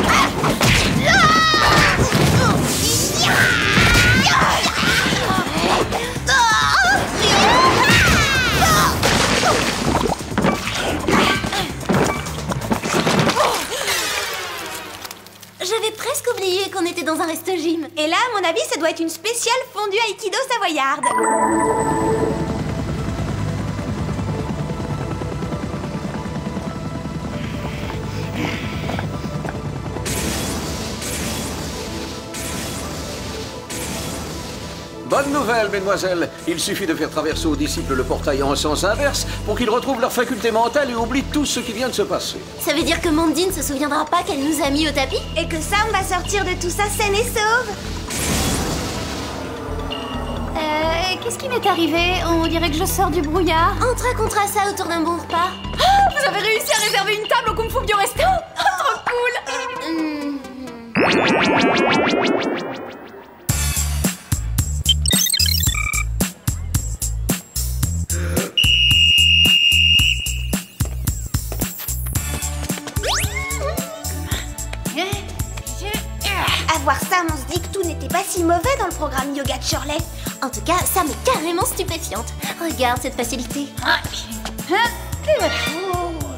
J'avais presque oublié qu'on était dans un resto-gym. Et là, à mon avis, ça doit être une spéciale fondue Aikido savoyarde. Bonne nouvelle, mesdemoiselles. Il suffit de faire traverser aux disciples le portail en sens inverse pour qu'ils retrouvent leur faculté mentale et oublient tout ce qui vient de se passer. Ça veut dire que Mandy ne se souviendra pas qu'elle nous a mis au tapis? Et que Sam va sortir de tout ça saine et sauve? Qu'est-ce qui m'est arrivé? On dirait que je sors du brouillard. On te racontera ça autour d'un bon repas. Oh, vous avez réussi à réserver une table au Kung Fu Bio Resto? Oh, trop cool! À voir Sam, on se dit que tout n'était pas si mauvais dans le programme yoga de Shirley. En tout cas, Sam est carrément stupéfiante. Regarde cette facilité.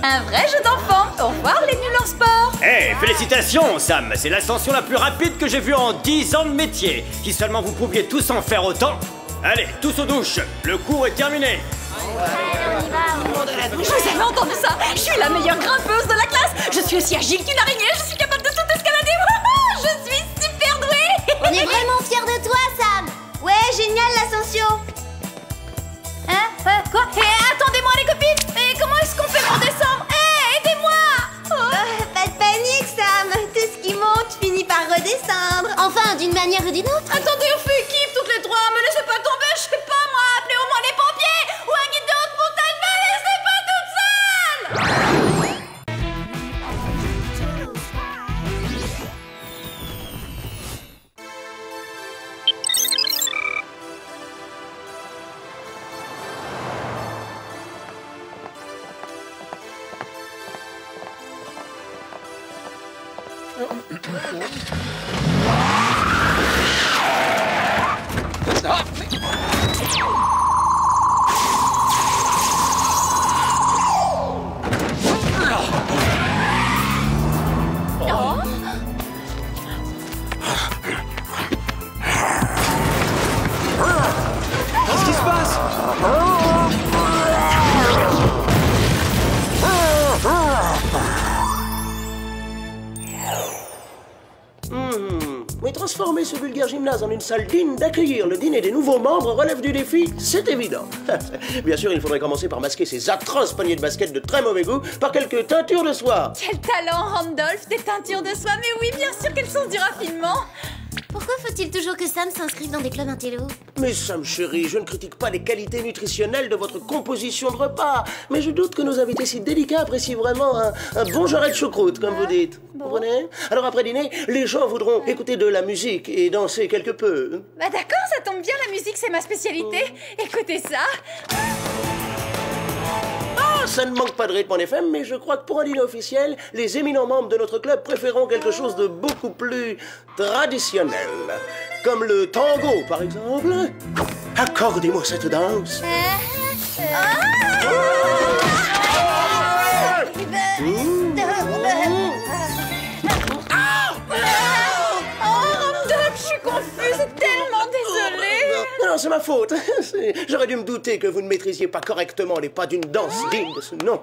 Un vrai jeu d'enfant. Au revoir les nuls en sport. Hey, félicitations, Sam. C'est l'ascension la plus rapide que j'ai vue en 10 ans de métier. Si seulement vous pouviez tous en faire autant. Allez, tous aux douches. Le cours est terminé. Je vous avais entendu ça. Je suis la meilleure grimpeuse de la classe. Je suis aussi agile qu'une araignée. Je suis capable de tout escalader. Je suis super douée. On est vraiment fiers de toi, Sam. Ouais, génial l'ascension. Hein? Quoi? Attendez-moi les copines. Et comment est-ce qu'on fait pour descendre? Aidez-moi. Pas de panique, Sam. Tout ce qui monte finit par redescendre. Enfin, d'une manière ou d'une autre. Attendez, on fait équipe toutes les trois. Me laissez pas tomber. Je sais pas moi. Appelez au moins les pompiers ou un guide de haute montagne. Me laissez pas toute seule. Qu'est-ce qui se passe? Mais transformer ce vulgaire gymnase en une salle digne d'accueillir le dîner des nouveaux membres relève du défi, c'est évident. Bien sûr, il faudrait commencer par masquer ces atroces paniers de basket de très mauvais goût par quelques teintures de soie. Quel talent, Randolph. Des teintures de soie. Mais oui, bien sûr, quel sens du raffinement. Pourquoi faut-il toujours que Sam s'inscrive dans des clubs intello? Mais Sam chérie, je ne critique pas les qualités nutritionnelles de votre composition de repas, mais je doute que nos invités si délicats apprécient vraiment un bon jarret de choucroute, comme vous dites. Vous comprenez? Alors après dîner, les gens voudront écouter de la musique et danser quelque peu. Bah d'accord, ça tombe bien, la musique c'est ma spécialité. Écoutez ça. Ça ne manque pas de rythme en FM, mais je crois que pour un dîner officiel, les éminents membres de notre club préféreront quelque chose de beaucoup plus traditionnel. Comme le tango, par exemple. Accordez-moi cette danse. Je suis confuse, c'est tellement désolée. Non, c'est ma faute. J'aurais dû me douter que vous ne maîtrisiez pas correctement les pas d'une danse digne de ce nom.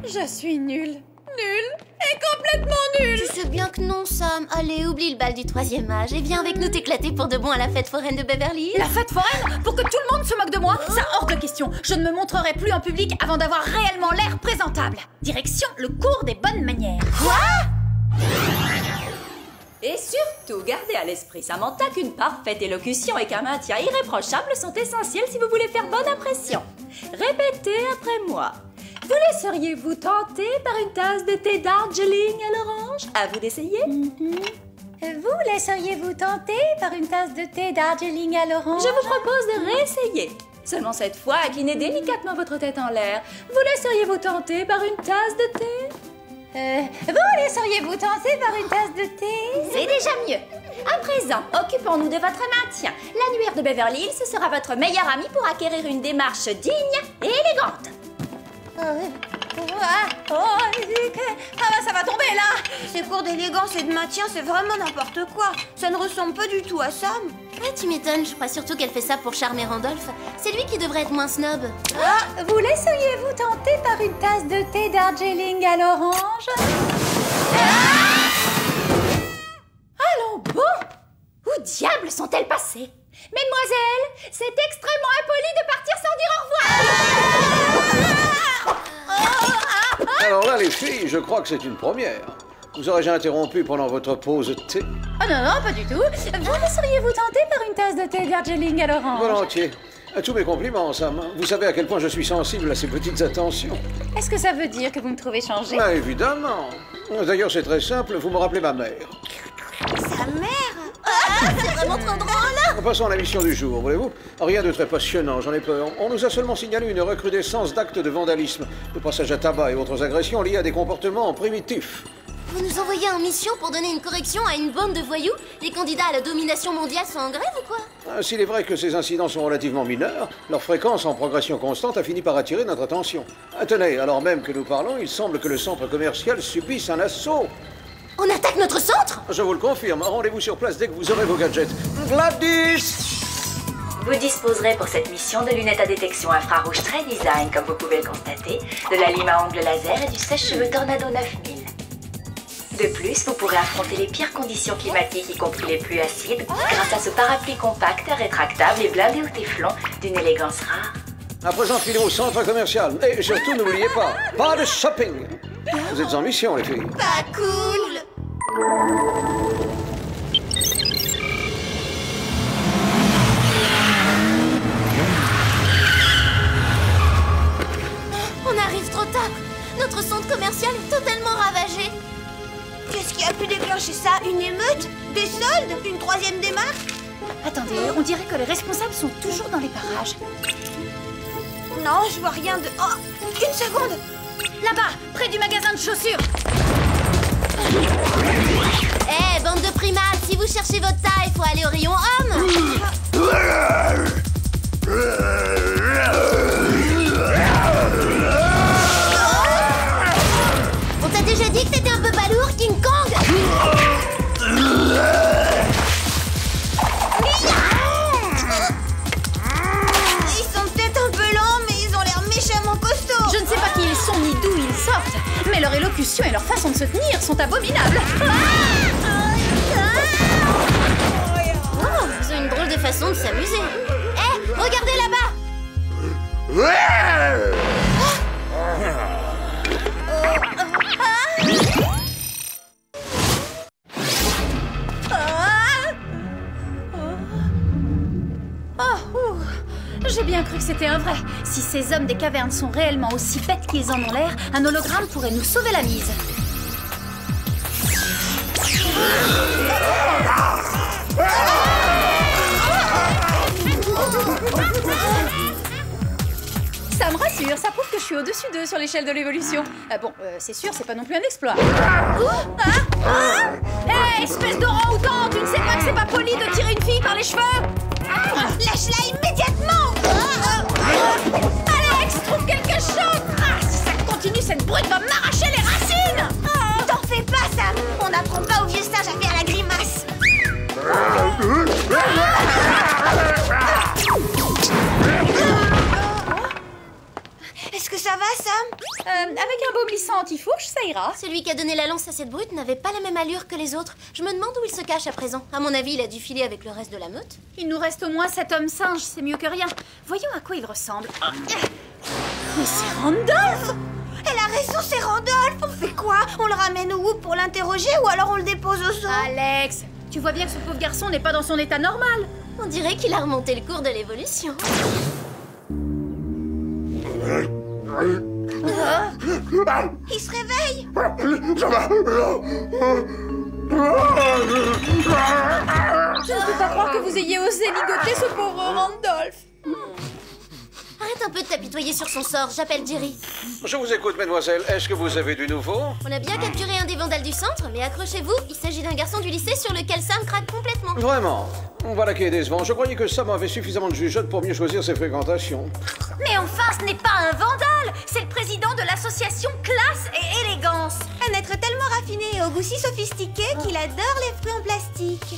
Je suis nulle. Nulle et complètement nulle. Tu sais bien que non, Sam. Allez, oublie le bal du 3e âge et viens avec nous t'éclater pour de bon à la fête foraine de Beverly Hills. La fête foraine? Pour que tout le monde se moque de moi? Ça hors de question. Je ne me montrerai plus en public avant d'avoir réellement l'air présentable. Direction le cours des bonnes manières. Quoi? Et surtout, gardez à l'esprit, Samantha, qu'une parfaite élocution et qu'un maintien irréprochable sont essentiels si vous voulez faire bonne impression. Répétez après moi. Vous laisseriez-vous tenter par une tasse de thé Darjeeling à l'orange? À vous d'essayer. Vous laisseriez-vous tenter par une tasse de thé Darjeeling à l'orange? Je vous propose de réessayer. Seulement cette fois, inclinez délicatement votre tête en l'air. Vous laisseriez-vous tenter par une tasse de thé? Vous laisseriez-vous tenter par une tasse de thé? C'est déjà mieux. À présent, occupons-nous de votre maintien. L'annuaire de Beverly Hills sera votre meilleur ami pour acquérir une démarche digne et élégante. Ça va tomber là. Ces cours d'élégance et de maintien, c'est vraiment n'importe quoi. Ça ne ressemble pas du tout à Sam. Ouais, tu m'étonnes. Je crois surtout qu'elle fait ça pour charmer Randolph. C'est lui qui devrait être moins snob. Vous laisseriez-vous tenter par une tasse de thé Darjeeling à l'orange? Allons bon! Où diable sont-elles passées? Mesdemoiselles, c'est extrêmement impoli de partir sans dire au revoir! Alors là, les filles, je crois que c'est une première. Vous aurais-je interrompu pendant votre pause thé? Oh non, non, pas du tout. Vous laisseriez-vous tenter par une tasse de thé Darjeeling à l'orange? Volontiers. À tous mes compliments, Sam. Vous savez à quel point je suis sensible à ces petites attentions. Est-ce que ça veut dire que vous me trouvez changé? Bah, évidemment. D'ailleurs, c'est très simple, vous me rappelez ma mère. Sa mère? C'est vraiment trop drôle. Passons à la mission du jour, voulez-vous? Rien de très passionnant, j'en ai peur. On nous a seulement signalé une recrudescence d'actes de vandalisme, de passage à tabac et autres agressions liées à des comportements primitifs. Vous nous envoyez en mission pour donner une correction à une bande de voyous? Les candidats à la domination mondiale sont en grève ou quoi? S'il est vrai que ces incidents sont relativement mineurs, leur fréquence en progression constante a fini par attirer notre attention. Tenez, alors même que nous parlons, il semble que le centre commercial subisse un assaut. On attaque notre centre? Je vous le confirme, rendez-vous sur place dès que vous aurez vos gadgets. Gladys! Vous disposerez pour cette mission de lunettes à détection infrarouge très design, comme vous pouvez le constater, de la lime à ongles laser et du sèche-cheveux Tornado 9000. De plus, vous pourrez affronter les pires conditions climatiques, y compris les pluies acides, grâce à ce parapluie compact, rétractable et blindé au téflon d'une élégance rare. À présent, filez au centre commercial. Et surtout, n'oubliez pas de shopping. Vous êtes en mission, les filles. Pas cool. On arrive trop tard. Notre centre commercial est totalement ravagé. Qu'est-ce qui a pu déclencher ça? Une émeute? Des soldes? Une troisième démarche? Attendez, on dirait que les responsables sont toujours dans les parages. Non, je vois rien de... Oh, une seconde. Là-bas, près du magasin de chaussures. Eh, bande de primates, si vous cherchez votre taille, faut aller au rayon homme. On t'a déjà dit que t'étais un peu balourd, King Kong? Ils sont peut-être un peu lents, mais ils ont l'air méchamment costauds. Je ne sais pas qui ils sont ni d'où ils sortent, mais leur élocution et leur façon de se tenir sont abominables. Oh, ils ont une drôle de façon de s'amuser. Eh, regardez là-bas. J'ai bien cru que c'était un vrai. Si ces hommes des cavernes sont réellement aussi bêtes qu'ils en ont l'air, un hologramme pourrait nous sauver la mise. Ça me rassure, ça prouve que je suis au-dessus d'eux sur l'échelle de l'évolution. C'est sûr, c'est pas non plus un exploit. Hé, espèce d'orang-outan, tu ne sais pas que c'est pas poli de tirer une fille par les cheveux? Lâche-la immédiatement. Alex, trouve quelque chose. Si ça continue, cette brute va m'arracher les racines. T'en fais pas, Sam. On n'apprend pas aux vieux sages à faire la grimace. Est-ce que ça va, Sam? Avec un baume lissant anti-fourche, ça ira. Celui qui a donné la lance à cette brute n'avait pas la même allure que les autres. Je me demande où il se cache à présent. À mon avis, il a dû filer avec le reste de la meute. Il nous reste au moins 7 hommes singes, c'est mieux que rien. Voyons à quoi il ressemble. Mais c'est Randolph! Elle a raison, c'est Randolph. On fait quoi? On le ramène au Whoop pour l'interroger ou alors on le dépose au zoo? Alex, tu vois bien que ce pauvre garçon n'est pas dans son état normal. On dirait qu'il a remonté le cours de l'évolution. Il se réveille. Je ne peux pas croire que vous ayez osé ligoter ce pauvre Randolph. Arrête un peu de t'apitoyer sur son sort, j'appelle Jerry. Je vous écoute, mademoiselle. Est-ce que vous avez du nouveau? On a bien capturé un des vandales du centre, mais accrochez-vous, il s'agit d'un garçon du lycée sur lequel Sam craque complètement. Vraiment? Voilà qui est décevant. Je croyais que Sam avait suffisamment de jugeote pour mieux choisir ses fréquentations. Mais enfin, ce n'est pas un vandale. C'est le président de l'association Classe et Élégance. Un être tellement raffiné et au goût si sophistiqué qu'il adore les fruits en plastique.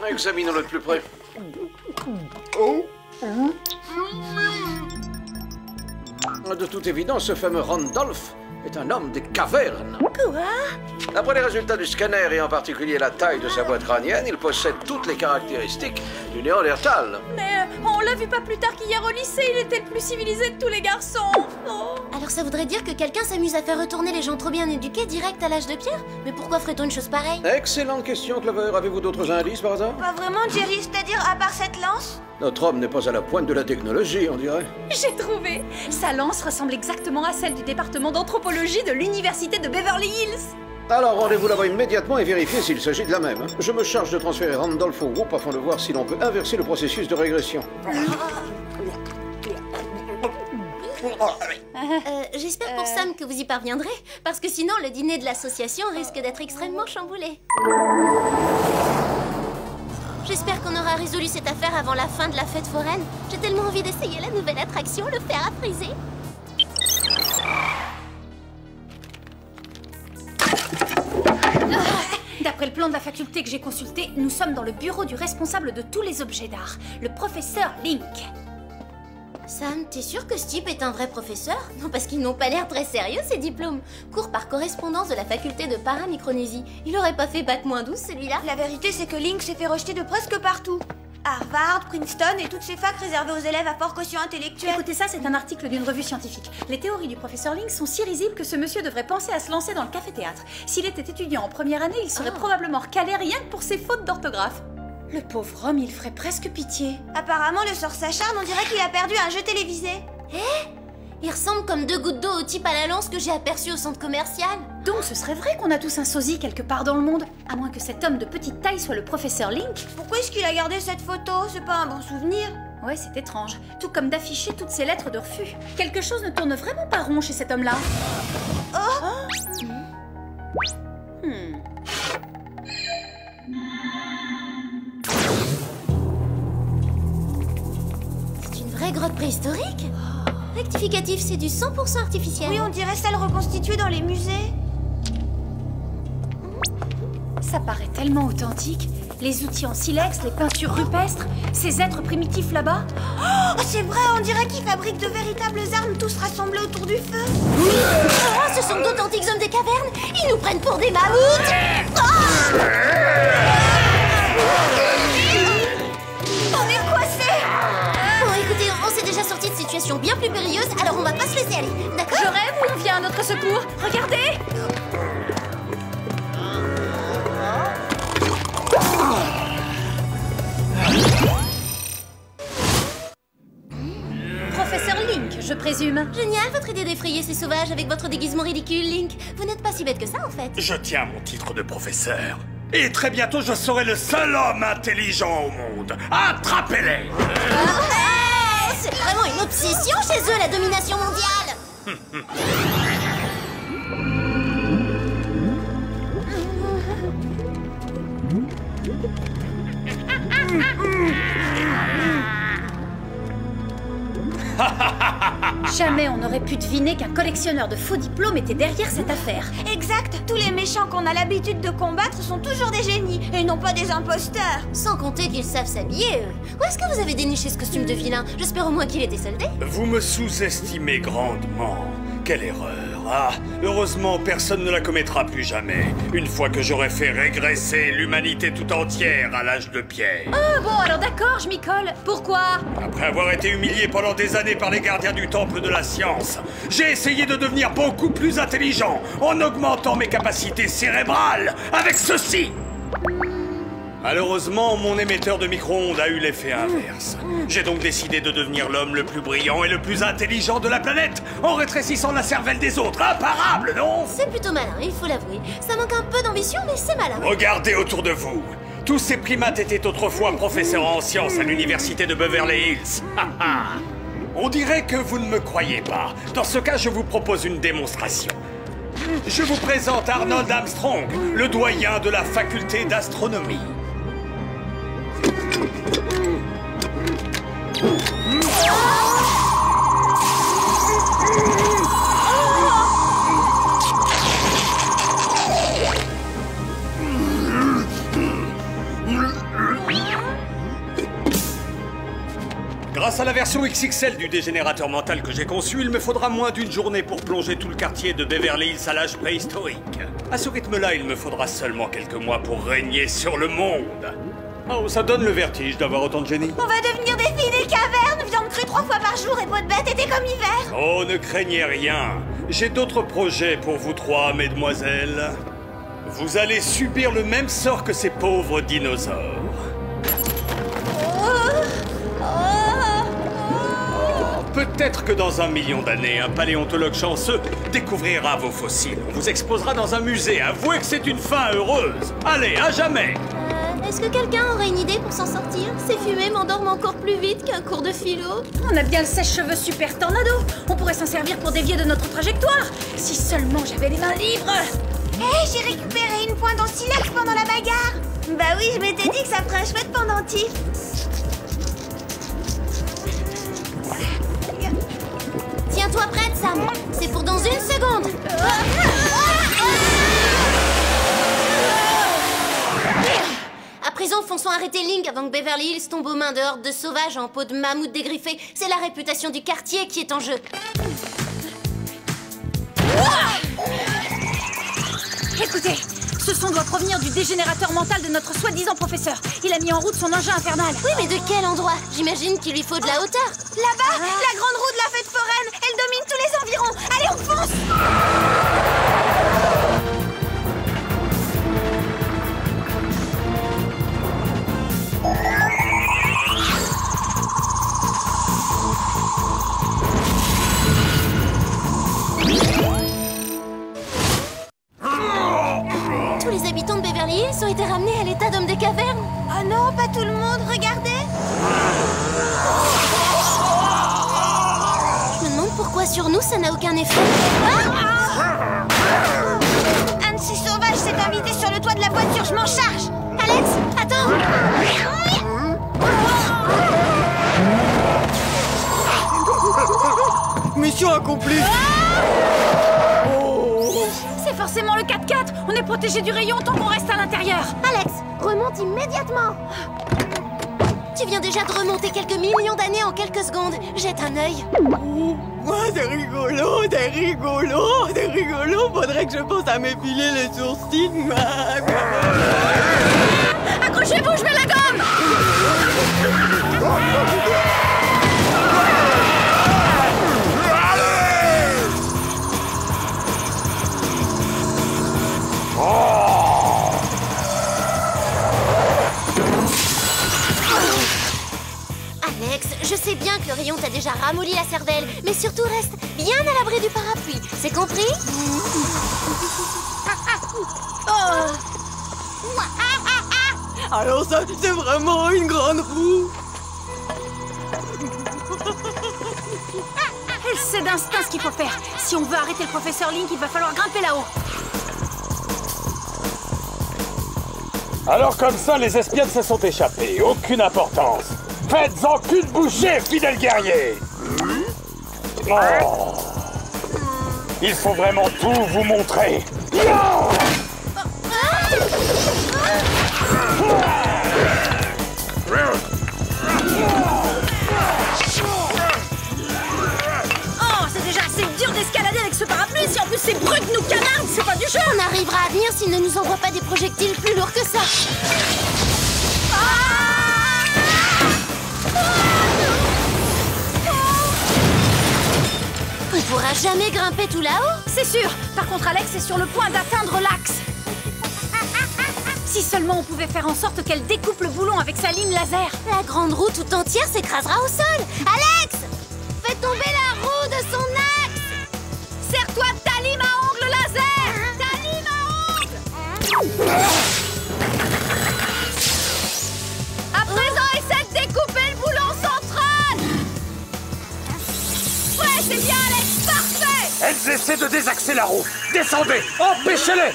Examinons-le de plus près. De toute évidence, ce fameux Randolph est un homme des cavernes. Quoi? D'après les résultats du scanner et en particulier la taille de sa boîte crânienne, il possède toutes les caractéristiques du Néandertal. Mais on l'a vu pas plus tard qu'hier au lycée, il était le plus civilisé de tous les garçons. Oh. Alors ça voudrait dire que quelqu'un s'amuse à faire retourner les gens trop bien éduqués direct à l'âge de pierre? Mais pourquoi ferait-on une chose pareille? Excellente question, Clover. Avez-vous d'autres indices par hasard? Pas vraiment, Jerry, c'est-à-dire à part cette lance? Notre homme n'est pas à la pointe de la technologie, on dirait. J'ai trouvé. Sa lance ressemble exactement à celle du département d'anthropologie de l'université de Beverly Hills. Alors rendez-vous là-bas immédiatement et vérifiez s'il s'agit de la même. Je me charge de transférer Randolph au groupe afin de voir si l'on peut inverser le processus de régression. J'espère pour Sam que vous y parviendrez, parce que sinon le dîner de l'association risque d'être extrêmement chamboulé. J'espère qu'on aura résolu cette affaire avant la fin de la fête foraine. J'ai tellement envie d'essayer la nouvelle attraction, le fer à friser. D'après le plan de la faculté que j'ai consulté, nous sommes dans le bureau du responsable de tous les objets d'art, le professeur Link. Sam, t'es sûr que ce type est un vrai professeur? Non, parce qu'ils n'ont pas l'air très sérieux, ces diplômes. Cours par correspondance de la faculté de Paramicronésie. Il aurait pas fait bac-12, celui-là? La vérité, c'est que Link s'est fait rejeter de presque partout. Harvard, Princeton et toutes ces facs réservées aux élèves à fort quotient intellectuel. Écoutez, ça, c'est un article d'une revue scientifique. Les théories du professeur Link sont si risibles que ce monsieur devrait penser à se lancer dans le café-théâtre. S'il était étudiant en première année, il serait probablement recalé rien que pour ses fautes d'orthographe. Le pauvre homme, il ferait presque pitié. Apparemment, le sort s'acharne, on dirait qu'il a perdu un jeu télévisé. Il ressemble comme 2 gouttes d'eau au type à la lance que j'ai aperçu au centre commercial. Donc ce serait vrai qu'on a tous un sosie quelque part dans le monde, à moins que cet homme de petite taille soit le professeur Link. Pourquoi est-ce qu'il a gardé cette photo? C'est pas un bon souvenir. Ouais, c'est étrange. Tout comme d'afficher toutes ces lettres de refus. Quelque chose ne tourne vraiment pas rond chez cet homme-là. C'est une vraie grotte préhistorique? Rectificatif, c'est du 100% artificiel. Oui, on dirait celle reconstituée dans les musées. Ça paraît tellement authentique. Les outils en silex, les peintures rupestres, ces êtres primitifs là-bas. Oh, c'est vrai, on dirait qu'ils fabriquent de véritables armes tous rassemblés autour du feu. Oh, ce sont d'authentiques hommes des cavernes. Ils nous prennent pour des mammouths. On est coincés. Bon, écoutez, on s'est déjà sorti de situations bien plus périlleuses, alors on va pas se laisser aller, d'accord? Je rêve ou on vient à notre secours? Regardez! Professeur Link, je présume. Génial, votre idée d'effrayer ces sauvages avec votre déguisement ridicule, Link. Vous n'êtes pas si bête que ça, en fait. Je tiens mon titre de professeur. Et très bientôt, je serai le seul homme intelligent au monde. Attrapez-les! C'est vraiment une obsession chez eux, la domination mondiale. Jamais on n'aurait pu deviner qu'un collectionneur de faux diplômes était derrière cette affaire. Exact, tous les méchants qu'on a l'habitude de combattre sont toujours des génies, et non pas des imposteurs. Sans compter qu'ils savent s'habiller, eux. Où est-ce que vous avez déniché ce costume de vilain? J'espère au moins qu'il était soldé. Vous me sous-estimez grandement. Quelle erreur. Ah, heureusement, personne ne la commettra plus jamais. Une fois que j'aurai fait régresser l'humanité tout entière à l'âge de pierre. Ah bon, alors d'accord, je m'y colle. Pourquoi? Après avoir été humilié pendant des années par les gardiens du temple de la science, j'ai essayé de devenir beaucoup plus intelligent en augmentant mes capacités cérébrales avec ceci. Malheureusement, mon émetteur de micro-ondes a eu l'effet inverse. J'ai donc décidé de devenir l'homme le plus brillant et le plus intelligent de la planète en rétrécissant la cervelle des autres. Imparable, non? C'est plutôt malin, il faut l'avouer. Ça manque un peu d'ambition, mais c'est malin. Regardez autour de vous. Tous ces primates étaient autrefois professeurs en sciences à l'université de Beverly Hills. On dirait que vous ne me croyez pas. Dans ce cas, je vous propose une démonstration. Je vous présente Arnold Armstrong, le doyen de la faculté d'astronomie. Grâce à la version XXL du dégénérateur mental que j'ai conçu, il me faudra moins d'une journée pour plonger tout le quartier de Beverly Hills à l'âge préhistorique. À ce rythme-là, il me faudra seulement quelques mois pour régner sur le monde. Oh, ça donne le vertige d'avoir autant de génie. On va devenir des filles des cavernes, viande crue 3 fois par jour et peau de bête été comme hiver. Oh, ne craignez rien. J'ai d'autres projets pour vous trois, mesdemoiselles. Vous allez subir le même sort que ces pauvres dinosaures. Peut-être que dans 1 million d'années, un paléontologue chanceux découvrira vos fossiles. On vous exposera dans un musée. Avouez que c'est une fin heureuse. Allez, à jamais. Est-ce que quelqu'un aurait une idée pour s'en sortir? Ces fumées m'endorment encore plus vite qu'un cours de philo. On a bien le sèche-cheveux super tornado. On pourrait s'en servir pour dévier de notre trajectoire. Si seulement j'avais les mains libres. Hé, j'ai récupéré une pointe en silex pendant la bagarre. Bah oui, je m'étais dit que ça ferait un chouette pendentif. Tiens-toi prête, Sam. C'est pour dans une seconde. À présent, fonçons arrêter Link avant que Beverly Hills tombe aux mains de hordes de sauvages en peau de mammouth dégriffé. C'est la réputation du quartier qui est en jeu. Écoutez, ce son doit provenir du dégénérateur mental de notre soi-disant professeur. Il a mis en route son engin infernal. Oui, mais de quel endroit? J'imagine qu'il lui faut de la hauteur. Là-bas, la grande roue de la fête foraine. Elle domine tous les environs. Allez, on fonce! Tous les habitants de Beverly Hills ont été ramenés à l'état d'hommes des cavernes. Oh non, pas tout le monde, regardez! Je me demande pourquoi sur nous ça n'a aucun effet. Un de ces sauvages s'est invité sur le toit de la voiture, je m'en charge! Alex, attends! Mission accomplie! C'est forcément le 4x4. On est protégé du rayon tant qu'on reste à l'intérieur. Alex, remonte immédiatement! Tu viens déjà de remonter quelques millions d'années en quelques secondes. Jette un œil. C'est rigolo, c'est rigolo, c'est rigolo. Faudrait que je pense à m'épiler les sourcils. Accrochez-vous, je mets la gomme. Alex, je sais bien que le rayon t'a déjà ramolli la cervelle, mais surtout reste bien à l'abri du parapluie. C'est compris? Alors ça, c'est vraiment une grande roue. Elle sait d'instinct ce qu'il faut faire. Si on veut arrêter le professeur Link, il va falloir grimper là-haut. Alors comme ça, les espionnes se sont échappées. Aucune importance. Faites-en qu'une bouchée, fidèles guerriers. Oh. Il faut vraiment tout vous montrer. Oh, c'est déjà assez dur d'escalader avec ce parapluie. Si en plus ces brutes nous canardent, c'est pas du jeu. On arrivera à venir s'il ne nous envoie pas des projectiles plus lourds que ça. On pourra jamais grimper tout là-haut. C'est sûr. Par contre, Alex est sur le point d'atteindre l'axe. Si seulement on pouvait faire en sorte qu'elle découpe le boulon avec sa lime laser. La grande roue tout entière s'écrasera au sol. Alex, fais tomber la roue de son axe. Serre-toi de ta lime à ongles laser. Ta lime à ongles. À présent, essaie de découper le boulon central. Ouais, c'est bien, Alex. Parfait. Elles essaient de désaxer la roue. Descendez. Empêchez-les.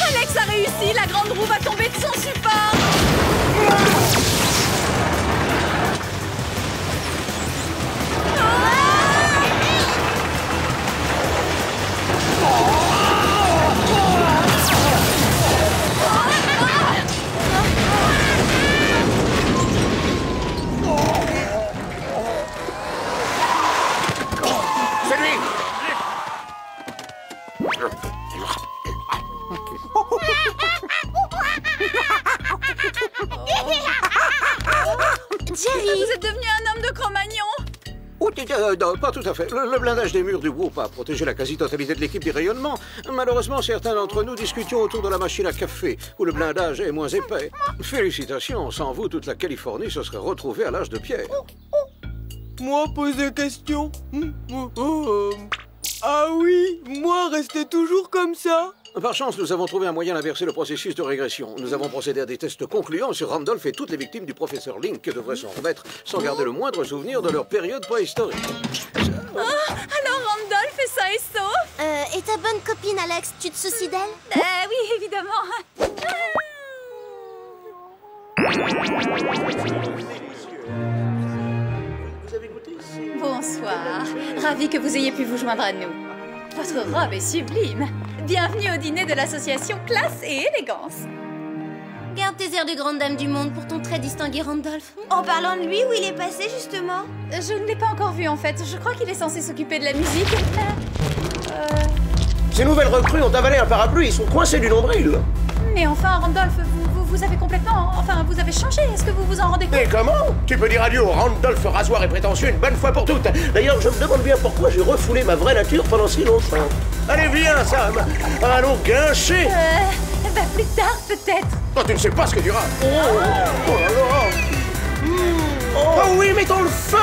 Alex a réussi. La grande roue va tomber de son support. Jerry, Vous êtes devenu un homme de Cro-Magnon. Où Non, pas tout à fait. Le blindage des murs du groupe a protégé la quasi-totalité de l'équipe des rayonnements. Malheureusement, certains d'entre nous discutions autour de la machine à café, où le blindage est moins épais. Félicitations, sans vous, toute la Californie se serait retrouvée à l'âge de pierre. Moi poser question. Ah oui, moi rester toujours comme ça. Par chance, nous avons trouvé un moyen d'inverser le processus de régression. Nous avons procédé à des tests concluants sur Randolph et toutes les victimes du professeur Link qui devraient s'en remettre sans garder le moindre souvenir de leur période préhistorique. Alors Randolph est sain et sauf? Et ta bonne copine Alex, tu te soucies d'elle? Oui, évidemment. Bonsoir. Ravi que vous ayez pu vous joindre à nous. Votre robe est sublime. Bienvenue au dîner de l'association Classe et Élégance. Garde tes airs de grande dame du monde pour ton très distingué Randolph. En parlant de lui, où il est passé justement? Je ne l'ai pas encore vu en fait. Je crois qu'il est censé s'occuper de la musique. Ces nouvelles recrues ont avalé un parapluie, ils sont coincés du nombril. Mais enfin, Randolph, vous avez complètement... Enfin, vous avez changé. Est-ce que vous vous en rendez compte? Et comment? Tu peux dire adieu au Randolph rasoir et prétentieux une bonne fois pour toutes. D'ailleurs, je me demande bien pourquoi j'ai refoulé ma vraie nature pendant si longtemps. Allez, viens, Sam. Allons gâcher. Plus tard, peut-être. Toi, tu ne sais pas ce que dira. Oh là là. Oh oui, mettons le feu.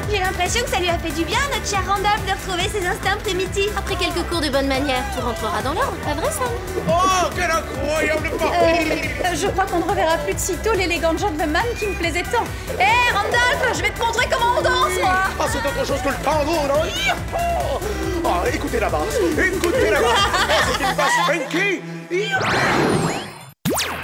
J'ai l'impression que ça lui a fait du bien à notre cher Randolph de retrouver ses instincts primitifs. Après quelques cours de bonne manière, tout rentrera dans l'ordre, pas vrai, Sam? Oh, quel incroyable parcours. Je crois qu'on ne reverra plus de sitôt l'élégant gentleman qui me plaisait tant. Hé, Randolph, je vais te montrer comment on danse, moi. Ah, c'est autre chose que le tango, non? Oh, écoutez la basse, écoutez